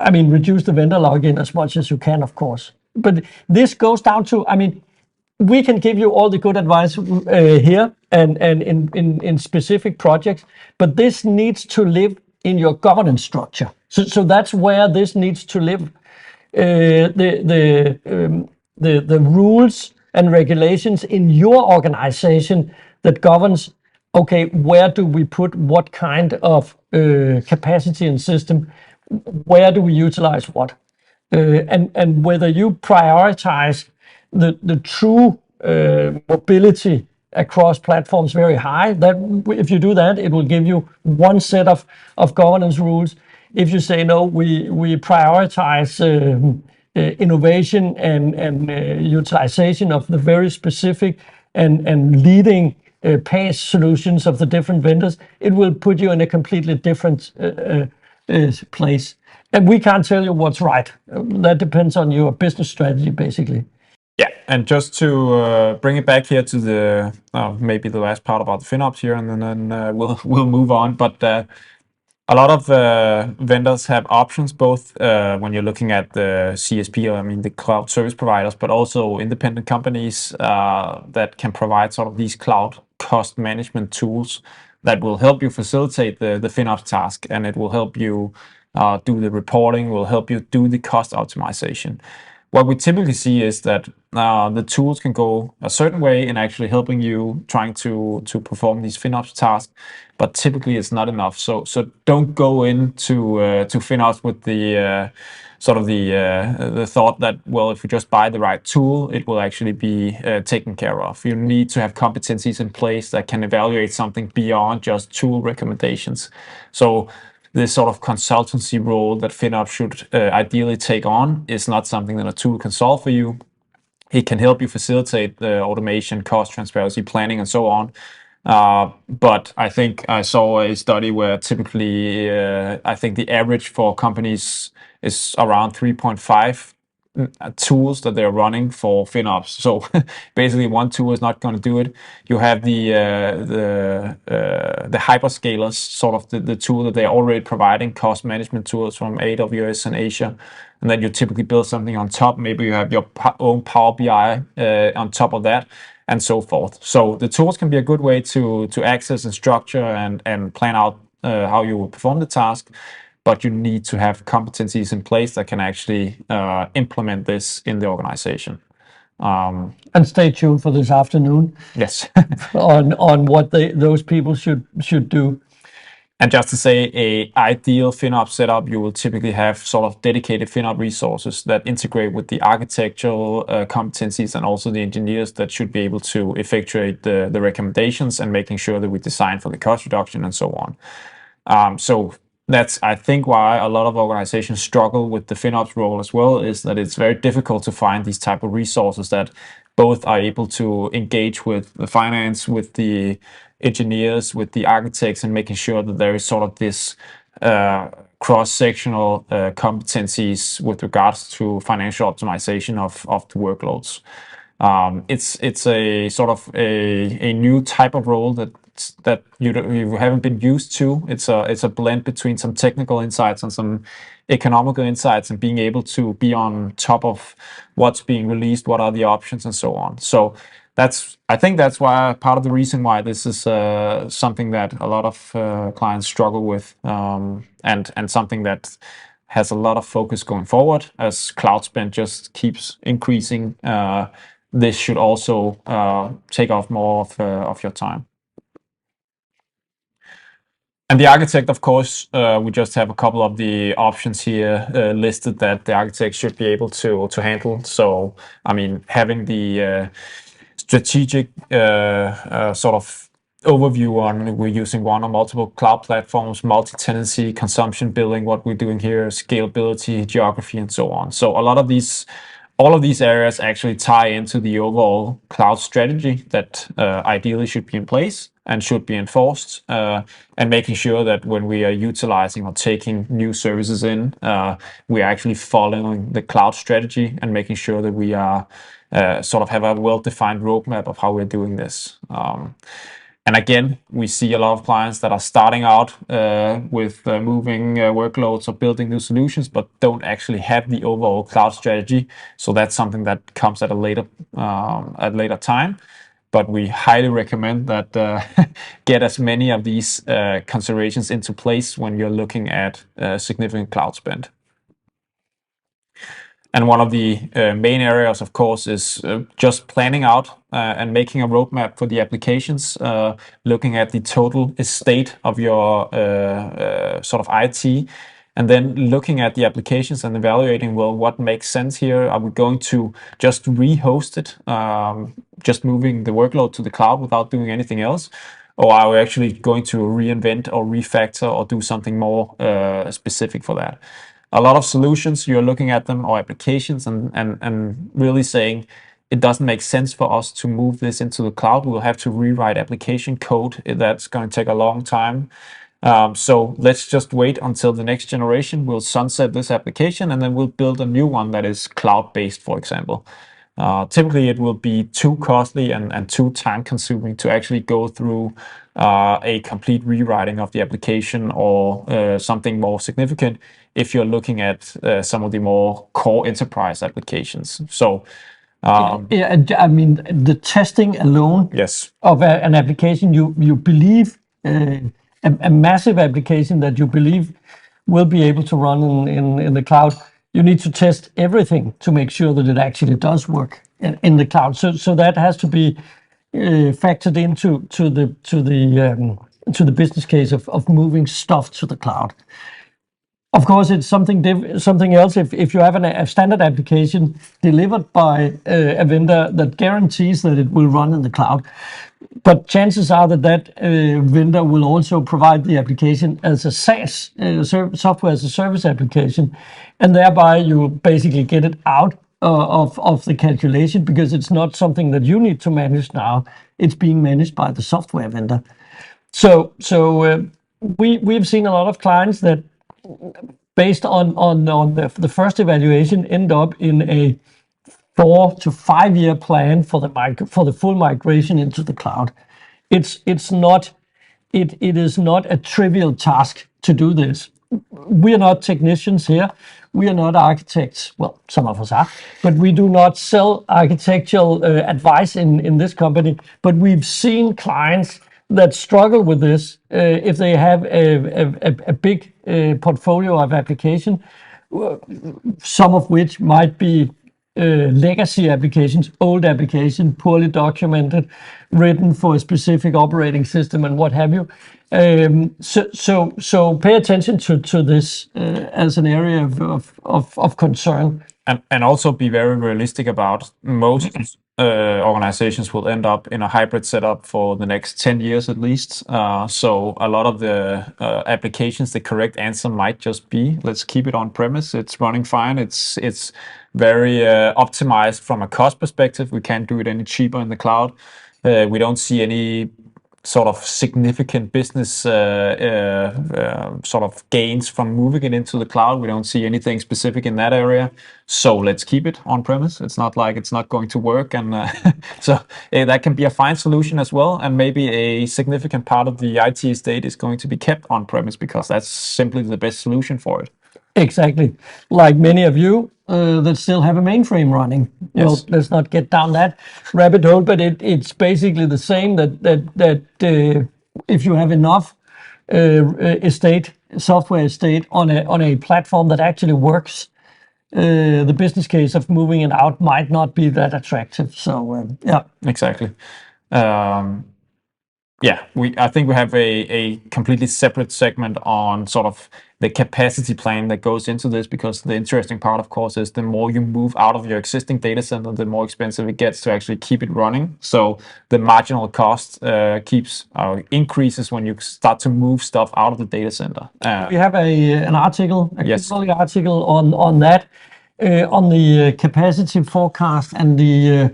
I mean, reduce the vendor login as much as you can, of course. But this goes down to, I mean, we can give you all the good advice here and in specific projects, but this needs to live in your governance structure. So that's where this needs to live. The rules and regulations in your organization that governs, okay, where do we put what kind of capacity and system, where do we utilize what, and whether you prioritize the true mobility across platforms very high. That if you do that, it will give you one set of governance rules. If you say no, we prioritize innovation and utilization of the very specific and leading PaaS solutions of the different vendors, it will put you in a completely different place. And we can't tell you what's right. That depends on your business strategy, basically. Yeah, and just to bring it back here to the maybe the last part about the FinOps here, and then we'll move on. But a lot of vendors have options, both when you're looking at the CSP, or I mean the cloud service providers, but also independent companies that can provide sort of these cloud cost management tools that will help you facilitate the FinOps task, and it will help you do the reporting, will help you do the cost optimization. what we typically see is that the tools can go a certain way in actually helping you trying to perform these FinOps tasks, but typically it's not enough. So don't go into to FinOps with the the thought that, well, if you just buy the right tool, it will actually be taken care of. You need to have competencies in place that can evaluate something beyond just tool recommendations. So this sort of consultancy role that FinOps should ideally take on is not something that a tool can solve for you. It can help you facilitate the automation, cost transparency, planning, and so on. But I think I saw a study where typically I think the average for companies is around 3.5 tools that they're running for FinOps. So basically, one tool is not going to do it. You have the hyperscalers, sort of the tool that they're already providing, cost management tools from AWS and Asia, and then you typically build something on top. Maybe you have your own Power BI on top of that, and so forth. So the tools can be a good way to access and structure and plan out how you will perform the task. But you need to have competencies in place that can actually implement this in the organization. And stay tuned for this afternoon. Yes. on what those people should do. And just to say, a ideal FinOps setup, you will typically have sort of dedicated FinOps resources that integrate with the architectural competencies and also the engineers that should be able to effectuate the recommendations and making sure that we design for the cost reduction and so on. So that's, I think, why a lot of organizations struggle with the FinOps role as well, is that it's very difficult to find these type of resources that both are able to engage with the finance, with the engineers, with the architects, and making sure that there is sort of this cross-sectional competencies with regards to financial optimization of the workloads. It's a sort of a new type of role that you haven't been used to. It's a blend between some technical insights and some economical insights, and being able to be on top of what's being released, what are the options, and so on. So I think that's why part of the reason why this is something that a lot of clients struggle with, and something that has a lot of focus going forward as cloud spend just keeps increasing. This should also take off more of your time. And the architect, of course, we just have a couple of the options here listed that the architect should be able to handle. So, I mean, having the strategic sort of overview on we're using one or multiple cloud platforms, multi-tenancy, consumption billing, what we're doing here, scalability, geography, and so on. So a lot of these, all of these areas actually tie into the overall cloud strategy that ideally should be in place and should be enforced, and making sure that when we are utilizing or taking new services in, we are actually following the cloud strategy and making sure that we are sort of have a well-defined roadmap of how we're doing this. And again, we see a lot of clients that are starting out with moving workloads or building new solutions, but don't actually have the overall cloud strategy. So that's something that comes at a later time. But we highly recommend that get as many of these considerations into place when you're looking at significant cloud spend. And one of the main areas, of course, is just planning out and making a roadmap for the applications, looking at the total estate of your sort of IT, and then looking at the applications and evaluating, well, what makes sense here? Are we going to just re-host it, just moving the workload to the cloud without doing anything else? Or are we actually going to reinvent or refactor or do something more specific for that? A lot of solutions, you're looking at them, or applications, and really saying it doesn't make sense for us to move this into the cloud. We'll have to rewrite application code. That's going to take a long time. So let's just wait until the next generation. We'll sunset this application, and then we'll build a new one that is cloud-based, for example. Typically, it will be too costly and too time-consuming to actually go through a complete rewriting of the application or something more significant if you're looking at some of the more core enterprise applications. So, yeah, I mean, the testing alone yes, of an application you believe, a massive application that you believe will be able to run in the cloud, you need to test everything to make sure that it actually does work in the cloud. So that has to be factored into the business case of moving stuff to the cloud. Of course, it's something else if you have a standard application delivered by a vendor that guarantees that it will run in the cloud. But chances are that vendor will also provide the application as a SaaS, software as a service application, and thereby you basically get it out of the calculation because it's not something that you need to manage now. It's being managed by the software vendor. So we've seen a lot of clients that, based on the first evaluation, end up in a 4 to 5 year plan for the full migration into the cloud. It is not a trivial task to do this. We are not technicians here. We are not architects. Well, some of us are, but we do not sell architectural advice in this company. But we've seen clients that struggle with this if they have a big portfolio of application, some of which might be legacy applications, old application, poorly documented, written for a specific operating system and what have you. So pay attention to this as an area of concern. And also be very realistic about most organizations will end up in a hybrid setup for the next 10 years at least. So a lot of the applications, the correct answer might just be, let's keep it on premise. It's running fine. It's very optimized from a cost perspective. We can't do it any cheaper in the cloud. We don't see any sort of significant business sort of gains from moving it into the cloud. We don't see anything specific in that area. So let's keep it on premise. It's not like it's not going to work. And so that can be a fine solution as well. And maybe a significant part of the IT estate is going to be kept on premise because that's simply the best solution for it. Exactly. Like many of you that still have a mainframe running. Yes. Well, let's not get down that rabbit hole, but it's basically the same that if you have enough software estate on a platform that actually works, the business case of moving it out might not be that attractive. So, yeah. Exactly. Yeah, I think we have a completely separate segment on sort of the capacity plan that goes into this, because the interesting part, of course, is the more you move out of your existing data center, the more expensive it gets to actually keep it running. So the marginal cost increases when you start to move stuff out of the data center. We have an article, yes. article on that, on the capacity forecast and the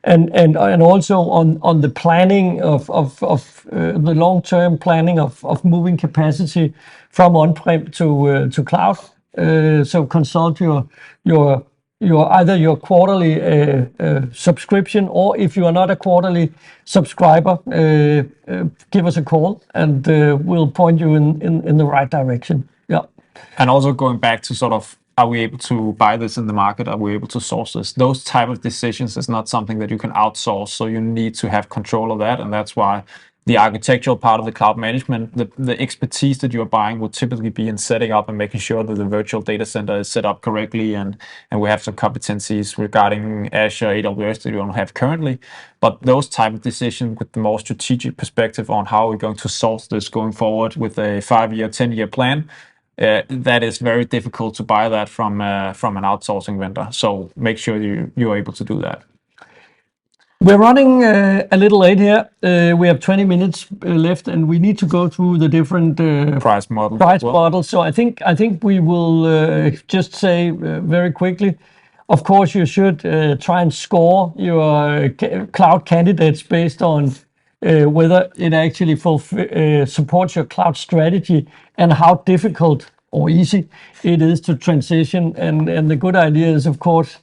and also on the planning of the long-term planning of moving capacity from on-prem to cloud. So consult your either your quarterly subscription, or if you are not a quarterly subscriber, give us a call and we'll point you in the right direction. Yeah. And also going back to sort of, are we able to buy this in the market? Are we able to source this? Those type of decisions is not something that you can outsource. So you need to have control of that. And that's why the architectural part of the cloud management, the expertise that you're buying will typically be in setting up and making sure that the virtual data center is set up correctly. And we have some competencies regarding Azure, AWS that you don't have currently. But those type of decisions with the more strategic perspective on how we're going to source this going forward with a 5-year, 10-year plan, that is very difficult to buy that from an outsourcing vendor. So make sure you're able to do that. We're running a little late here. We have 20 minutes left, and we need to go through the different price models. Models. So I think we will just say very quickly. Of course, you should try and score your cloud candidates based on whether it actually supports your cloud strategy and how difficult or easy it is to transition. And the good idea is, of course,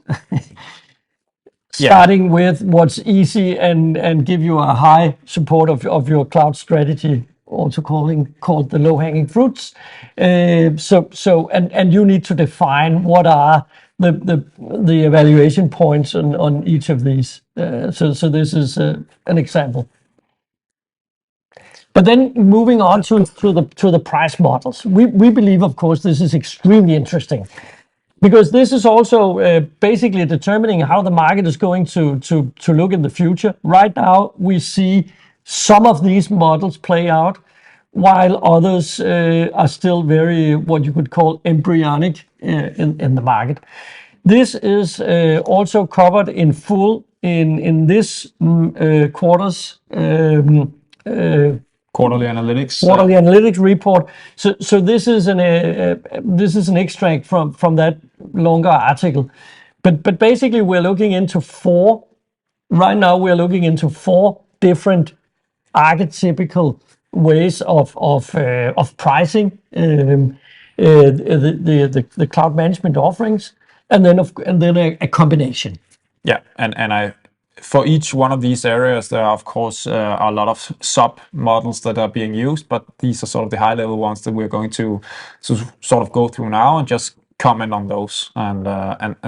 starting with what's easy and give you a high support of your cloud strategy, also called the low-hanging fruits. So you need to define what are the evaluation points on each of these. So this is an example. But then moving on to the price models, we believe, of course, this is extremely interesting. Because this is also basically determining how the market is going to look in the future. Right now, we see some of these models play out, while others are still very, what you could call, embryonic in the market. This is also covered in full in this quarter's Quarterly analytics. Quarterly analytics report. So this is an extract from that longer article. But basically, we're looking into four. Right now, we're looking into four different archetypical ways of pricing the cloud management offerings, and then a combination. Yeah, and for each one of these areas, there are of course a lot of sub models that are being used, but these are sort of the high level ones that we're going to sort of go through now and just comment on those and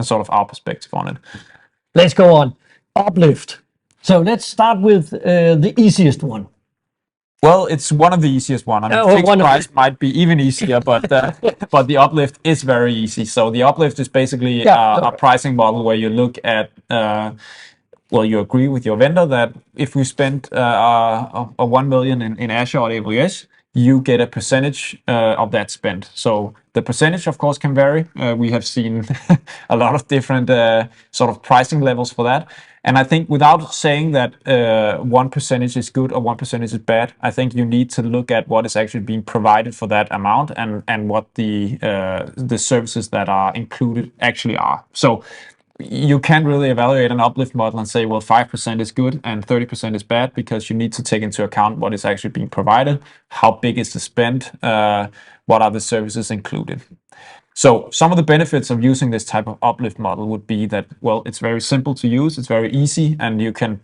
sort of our perspective on it. Let's go on. Uplift. So let's start with the easiest one. Well, it's one of the easiest one. I mean, fixed price might be even easier, but the uplift is very easy. So the uplift is basically a pricing model where you look at, well, you agree with your vendor that if we spend a 1 million in Azure or AWS, you get a percentage of that spend. So the percentage, of course, can vary. We have seen a lot of different sort of pricing levels for that. And I think without saying that 1% is good or 1% is bad, I think you need to look at what is actually being provided for that amount and what the services that are included actually are. So you can't really evaluate an uplift model and say, well, 5% is good and 30% is bad, because you need to take into account what is actually being provided, how big is the spend, what are the services included. So some of the benefits of using this type of uplift model would be that, well, it's very simple to use, it's very easy, and you can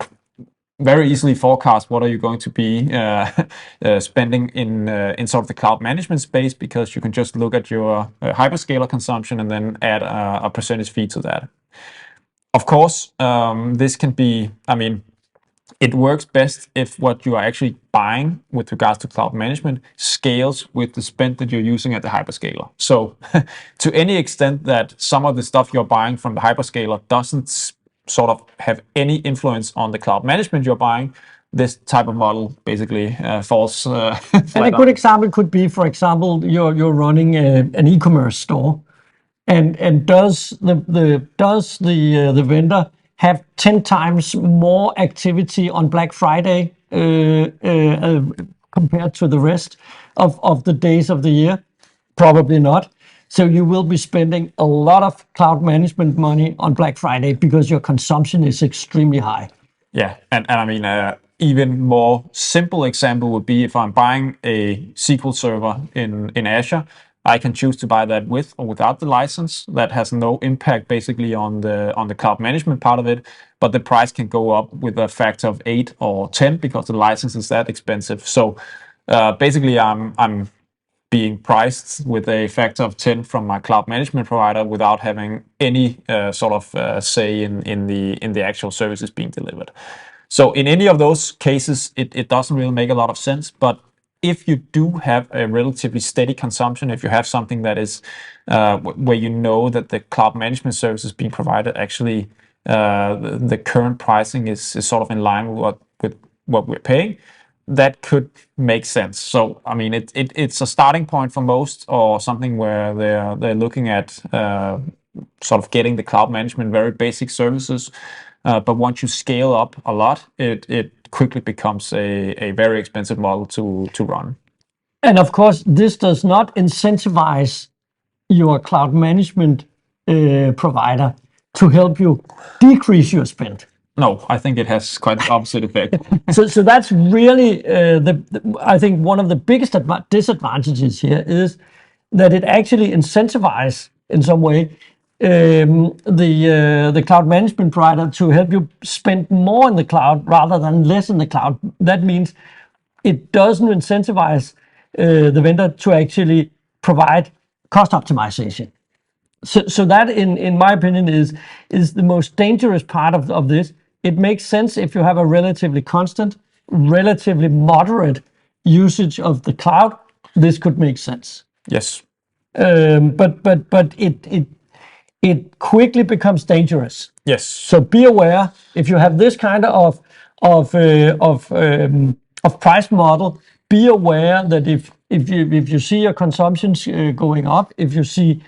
very easily forecast what are you going to be spending in sort of the cloud management space, because you can just look at your hyperscaler consumption and then add a percentage fee to that. Of course, this can be, I mean, it works best if what you are actually buying with regards to cloud management scales with the spend that you're using at the hyperscaler. So to any extent that some of the stuff you're buying from the hyperscaler doesn't sort of have any influence on the cloud management you're buying, this type of model basically falls flat. And a good example could be, for example, you're running an e-commerce store, and does the vendor have 10 times more activity on Black Friday compared to the rest of the days of the year? Probably not. So you will be spending a lot of cloud management money on Black Friday because your consumption is extremely high. Yeah, and I mean, even more simple example would be if I'm buying a SQL server in Azure, I can choose to buy that with or without the license. That has no impact basically on the cloud management part of it, but the price can go up with a factor of 8 or 10 because the license is that expensive. So basically, I'm being priced with a factor of 10 from my cloud management provider without having any sort of say in the actual services being delivered. So in any of those cases, it doesn't really make a lot of sense. But if you do have a relatively steady consumption, if you have something that is where you know that the cloud management services being provided actually the current pricing is sort of in line with what we're paying, that could make sense. So I mean, it's a starting point for most, or something where they're looking at sort of getting the cloud management very basic services. But once you scale up a lot, it quickly becomes a very expensive model to run. And of course, this does not incentivize your cloud management provider to help you decrease your spend. No, I think it has quite the opposite effect. So that's really, I think one of the biggest disadvantages here is that it actually incentivizes, in some way, the cloud management provider to help you spend more in the cloud rather than less in the cloud. That means it doesn't incentivize the vendor to actually provide cost optimization. So that, in my opinion, is the most dangerous part of this. It makes sense if you have a relatively constant, relatively moderate usage of the cloud. This could make sense. Yes. But it quickly becomes dangerous. Yes. So be aware if you have this kind of price model. Be aware that if you see your consumptions going up, if you see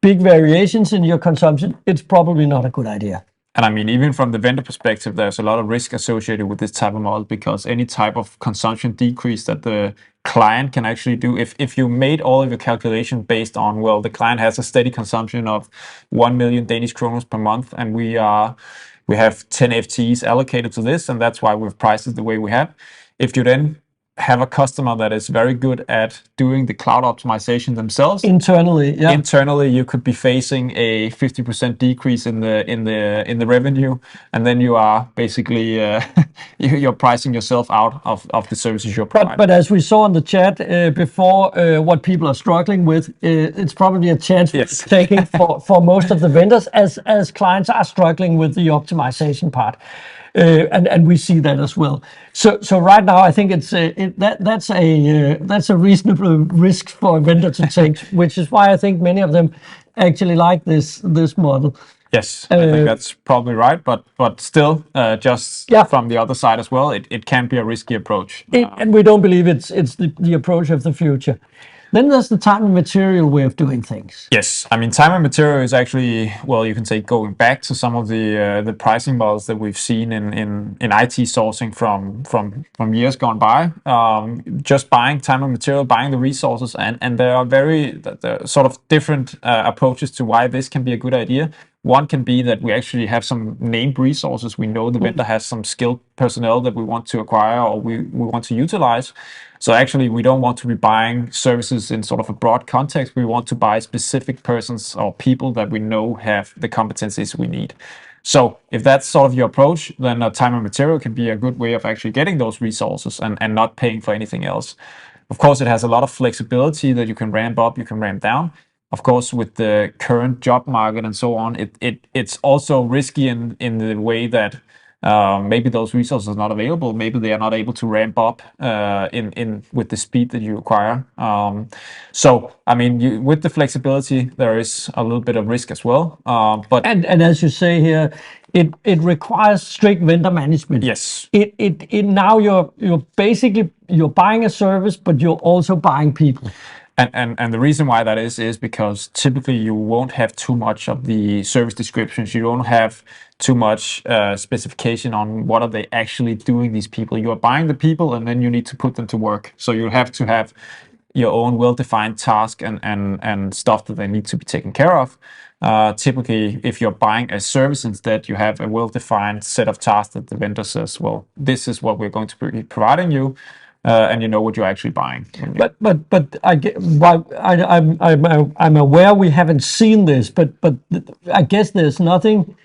big variations in your consumption, it's probably not a good idea. And I mean, even from the vendor perspective, there's a lot of risk associated with this type of model, because any type of consumption decrease that the client can actually do, if you made all of your calculation based on, well, the client has a steady consumption of 1 million Danish kroner per month, and we have 10 FTEs allocated to this, and that's why we've priced it the way we have. If you then have a customer that is very good at doing the cloud optimization themselves internally, you could be facing a 50% decrease in the revenue, and then you are basically you're pricing yourself out of the services you're providing. But as we saw in the chat before, what people are struggling with, it's probably a chance taking for most of the vendors, as clients are struggling with the optimization part. And we see that as well. So right now, I think that's a reasonable risk for a vendor to take, which is why I think many of them actually like this model. Yes, I think that's probably right, but still, from the other side as well, it can be a risky approach. And we don't believe it's the approach of the future. Then there's the time and material way of doing things. Yes, I mean, time and material is actually, well, you can say, going back to some of the pricing models that we've seen in IT sourcing from years gone by. Just buying time and material, buying the resources, and there are sort of different approaches to why this can be a good idea. One can be that we actually have some named resources. We know the vendor has some skilled personnel that we want to acquire or we want to utilize. So actually, we don't want to be buying services in sort of a broad context. We want to buy specific persons or people that we know have the competencies we need. So if that's sort of your approach, then time and material can be a good way of actually getting those resources and not paying for anything else. Of course, it has a lot of flexibility that you can ramp up, you can ramp down. Of course, with the current job market and so on, it's also risky in the way that maybe those resources are not available. Maybe they are not able to ramp up with the speed that you require. So, I mean, with the flexibility, there is a little bit of risk as well. But as you say here, it requires strict vendor management. Yes. Now you're basically buying a service, but you're also buying people. And the reason why that is because typically you won't have too much of the service descriptions. You don't have too much specification on what are they actually doing, these people. You are buying the people, and then you need to put them to work. So you have to have your own well-defined task and stuff that they need to be taken care of. Typically, if you're buying a service instead, you have a well-defined set of tasks that the vendor says, well, this is what we're going to be providing you. And you know what you're actually buying. But I'm aware we haven't seen this, but I guess there's nothing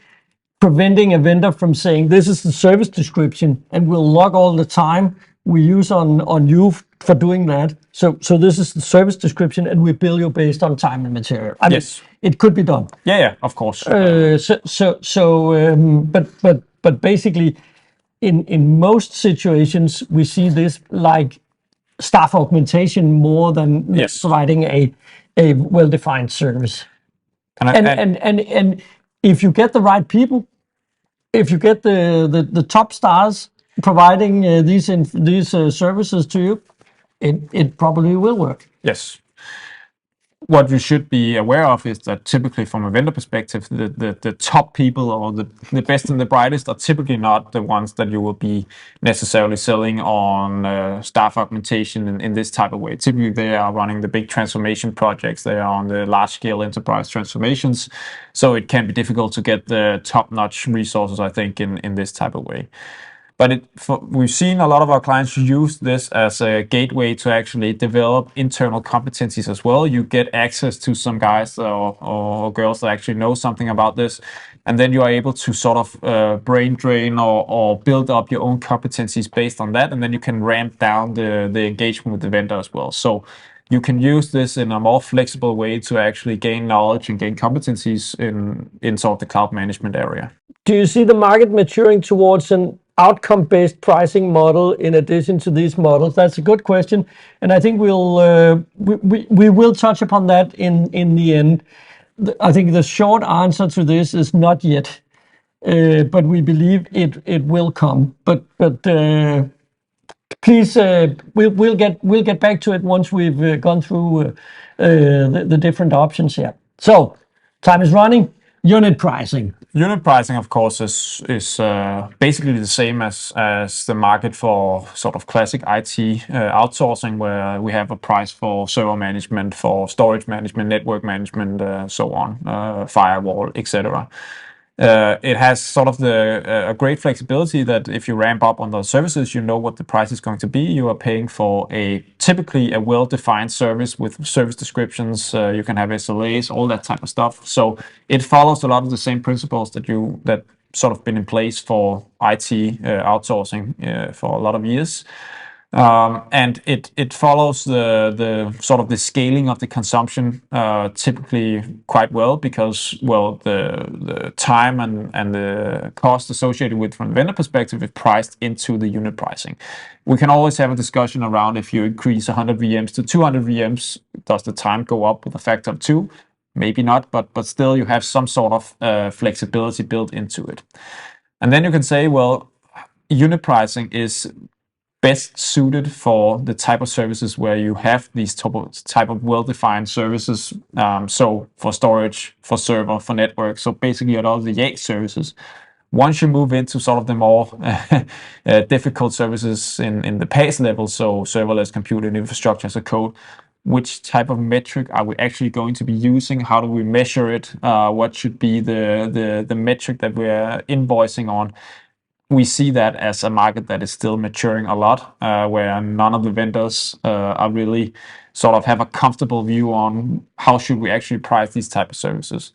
preventing a vendor from saying this is the service description and we'll log all the time we use on you for doing that. So this is the service description and we bill you based on time and material. I mean, it could be done. Yeah, of course. But basically, in most situations, we see this like staff augmentation more than providing a well-defined service. And if you get the right people, if you get the top stars providing these services to you, it probably will work. Yes. What you should be aware of is that typically from a vendor perspective, the top people or the best and the brightest are typically not the ones that you will be necessarily selling on staff augmentation in this type of way. Typically, they are running the big transformation projects. They are on the large-scale enterprise transformations. So it can be difficult to get the top-notch resources, I think, in this type of way. But we've seen a lot of our clients use this as a gateway to actually develop internal competencies as well. You get access to some guys or girls that actually know something about this. And then you are able to sort of brain drain or build up your own competencies based on that. And then you can ramp down the engagement with the vendor as well. So you can use this in a more flexible way to actually gain knowledge and gain competencies in sort of the cloud management area. Do you see the market maturing towards an outcome-based pricing model in addition to these models? That's a good question, and I think we will touch upon that in the end. I think the short answer to this is not yet, but we believe it will come. But please, we'll get back to it once we've gone through the different options here. So, time is running. Unit pricing. Unit pricing, of course, is basically the same as the market for sort of classic IT outsourcing, where we have a price for server management, for storage management, network management, so on, firewall, etc. It has sort of a great flexibility that if you ramp up on those services, you know what the price is going to be. You are paying for typically a well-defined service with service descriptions. You can have SLAs, all that type of stuff. So it follows a lot of the same principles that sort of been in place for IT outsourcing for a lot of years. And it follows the sort of the scaling of the consumption typically quite well, because the time and the cost associated with from the vendor perspective is priced into the unit pricing. We can always have a discussion around if you increase 100 VMs to 200 VMs, does the time go up with a factor of 2? Maybe not, but still you have some sort of flexibility built into it. And then you can say, well, unit pricing is best suited for the type of services where you have these type of well-defined services. So for storage, for server, for network. So basically all the YAS services. Once you move into sort of the more difficult services in the PaaS level, so serverless computing infrastructure as a code, which type of metric are we actually going to be using? How do we measure it? What should be the metric that we're invoicing on? We see that as a market that is still maturing a lot, where none of the vendors are really sort of have a comfortable view on how should we actually price these type of services.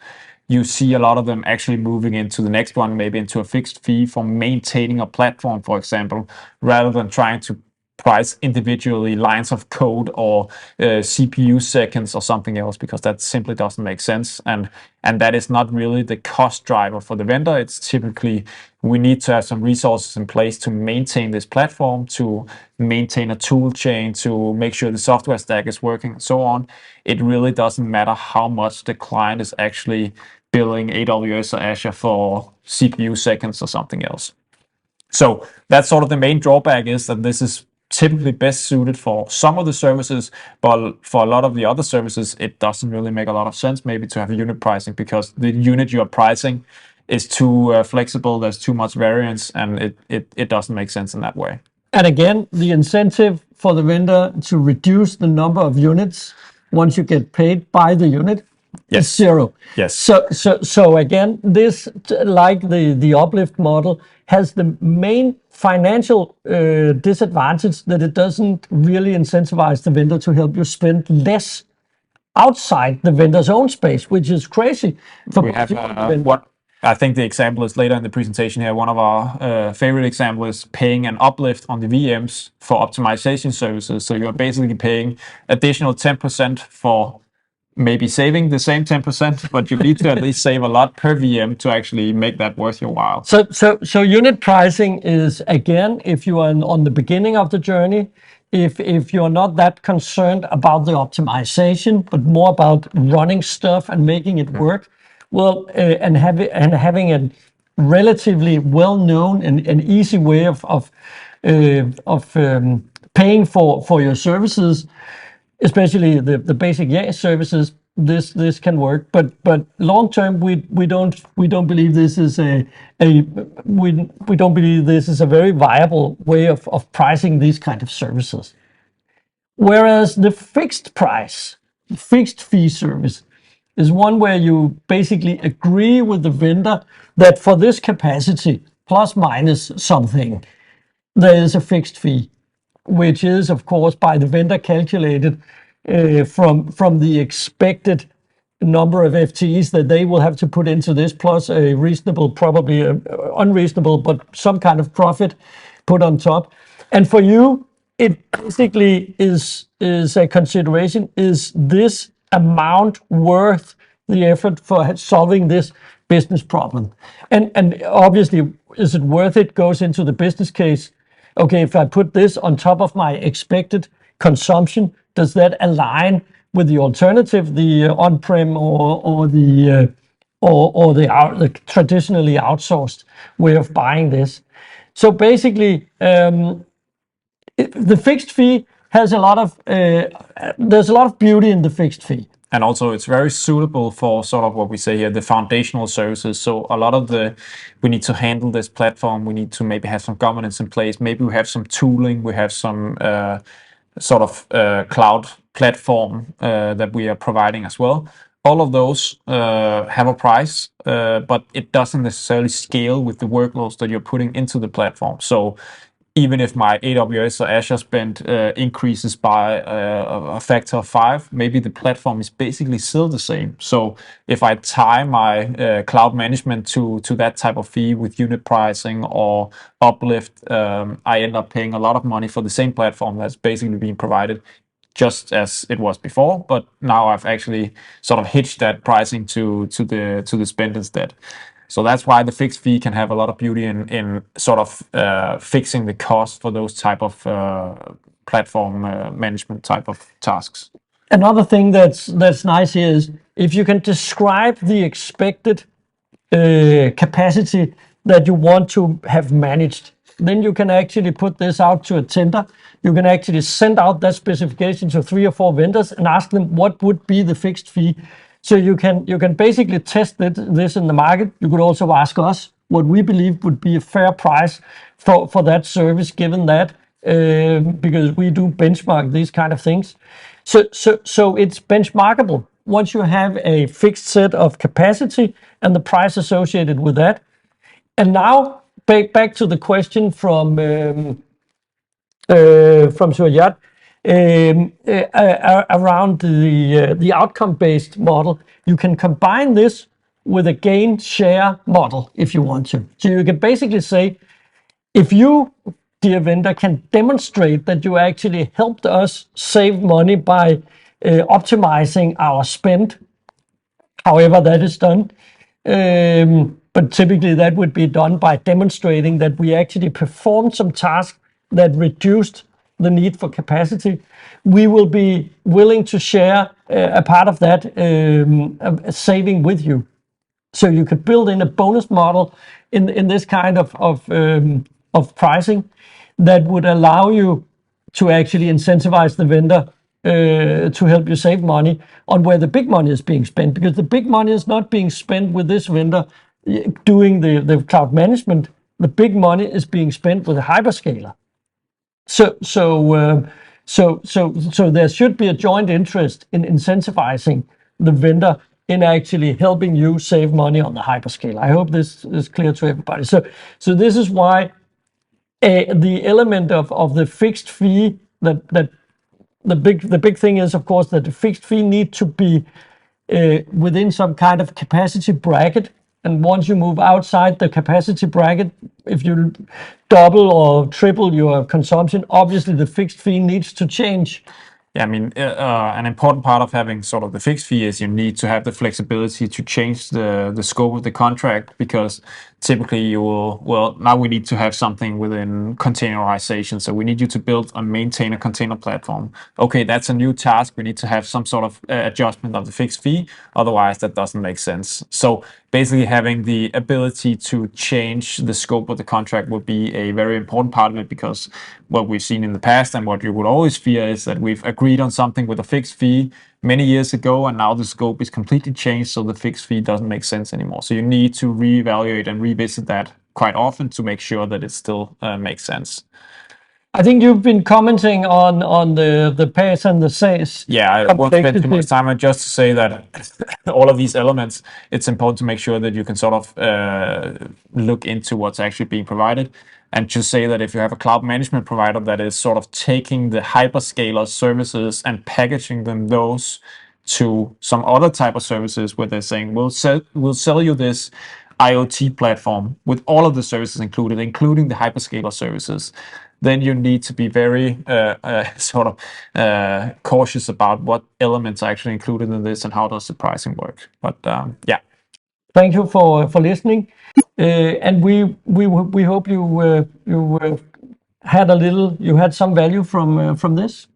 You see a lot of them actually moving into the next one, maybe into a fixed fee for maintaining a platform, for example, rather than trying to price individually lines of code or CPU seconds or something else, because that simply doesn't make sense. And that is not really the cost driver for the vendor. It's typically we need to have some resources in place to maintain this platform, to maintain a tool chain, to make sure the software stack is working and so on. It really doesn't matter how much the client is actually billing AWS or Azure for CPU seconds or something else. So that's sort of the main drawback, is that this is typically best suited for some of the services, but for a lot of the other services, it doesn't really make a lot of sense maybe to have a unit pricing, because the unit you are pricing is too flexible, there's too much variance, and it doesn't make sense in that way. And again, the incentive for the vendor to reduce the number of units once you get paid by the unit is zero. Yes. So again, this, like the uplift model, has the main financial disadvantage that it doesn't really incentivize the vendor to help you spend less outside the vendor's own space, which is crazy. We have what I think the example is later in the presentation here. One of our favorite examples is paying an uplift on the VMs for optimization services. So you're basically paying additional 10% for maybe saving the same 10%, but you need to at least save a lot per VM to actually make that worth your while. So unit pricing is, again, if you are on the beginning of the journey, if you're not that concerned about the optimization, but more about running stuff and making it work, well, and having a relatively well-known and easy way of paying for your services, especially the basic YAS services, this can work. But long term, we don't believe this is we don't believe this is a very viable way of pricing these kind of services. Whereas the fixed fee service is one where you basically agree with the vendor that for this capacity, plus minus something, there is a fixed fee, which is, of course, by the vendor calculated from the expected number of FTEs that they will have to put into this, plus a reasonable, probably unreasonable, but some kind of profit put on top. And for you, it basically is a consideration: is this amount worth the effort for solving this business problem? And obviously, is it worth it? Goes into the business case. Okay, if I put this on top of my expected consumption, does that align with the alternative, the on-prem or the traditionally outsourced way of buying this. So basically, the fixed fee has a lot of there's a lot of beauty in the fixed fee. And also it's very suitable for sort of what we say here, the foundational services. So a lot of we need to handle this platform. We need to maybe have some governance in place. Maybe we have some tooling. We have some sort of cloud platform that we are providing as well. All of those have a price, but it doesn't necessarily scale with the workloads that you're putting into the platform. So even if my AWS or Azure spend increases by a factor of 5, maybe the platform is basically still the same. So if I tie my cloud management to that type of fee with unit pricing or uplift, I end up paying a lot of money for the same platform that's basically being provided just as it was before, but now I've actually sort of hitched that pricing to the spend instead. So that's why the fixed fee can have a lot of beauty in sort of fixing the cost for those type of platform management type of tasks. Another thing that's nice here is if you can describe the expected capacity that you want to have managed, then you can actually put this out to a tender. You can actually send out that specification to 3 or 4 vendors and ask them what would be the fixed fee. So you can basically test this in the market. You could also ask us what we believe would be a fair price for that service, given that, because we do benchmark these kind of things. So it's benchmarkable. Once you have a fixed set of capacity and the price associated with that. And now back to the question from Suryat. Around the outcome-based model, you can combine this with a gain share model if you want to. So you can basically say, if you, dear vendor, can demonstrate that you actually helped us save money by optimizing our spend, however that is done, but typically that would be done by demonstrating that we actually performed some tasks that reduced the need for capacity, we will be willing to share a part of that saving with you. So you could build in a bonus model in this kind of pricing that would allow you to actually incentivize the vendor to help you save money on where the big money is being spent, because the big money is not being spent with this vendor doing the cloud management. The big money is being spent with a hyperscaler. So there should be a joint interest in incentivizing the vendor in actually helping you save money on the hyperscaler. I hope this is clear to everybody. So this is why the element of the fixed fee, that the big thing is, of course, that the fixed fee need to be within some kind of capacity bracket. And once you move outside the capacity bracket, if you double or triple your consumption, obviously the fixed fee needs to change. Yeah, I mean, an important part of having sort of the fixed fee is you need to have the flexibility to change the scope of the contract, because typically you will, well, now we need to have something within containerization. So we need you to build and maintain a container platform. Okay, that's a new task. We need to have some sort of adjustment of the fixed fee. Otherwise, that doesn't make sense. So basically having the ability to change the scope of the contract would be a very important part of it, because what we've seen in the past and what you would always fear is that we've agreed on something with a fixed fee many years ago, and now the scope is completely changed, so the fixed fee doesn't make sense anymore. So you need to reevaluate and revisit that quite often to make sure that it still makes sense. I think you've been commenting on the PaaS and the SaaS. Yeah, I won't spend too much time. Just to say that all of these elements, it's important to make sure that you can sort of look into what's actually being provided. And to say that if you have a cloud management provider that is sort of taking the hyperscaler services and packaging those to some other type of services, where they're saying, we'll sell you this IoT platform with all of the services included, including the hyperscaler services, then you need to be very sort of cautious about what elements are actually included in this and how does the pricing work. But yeah. Thank you for listening, and we hope you had some value from this.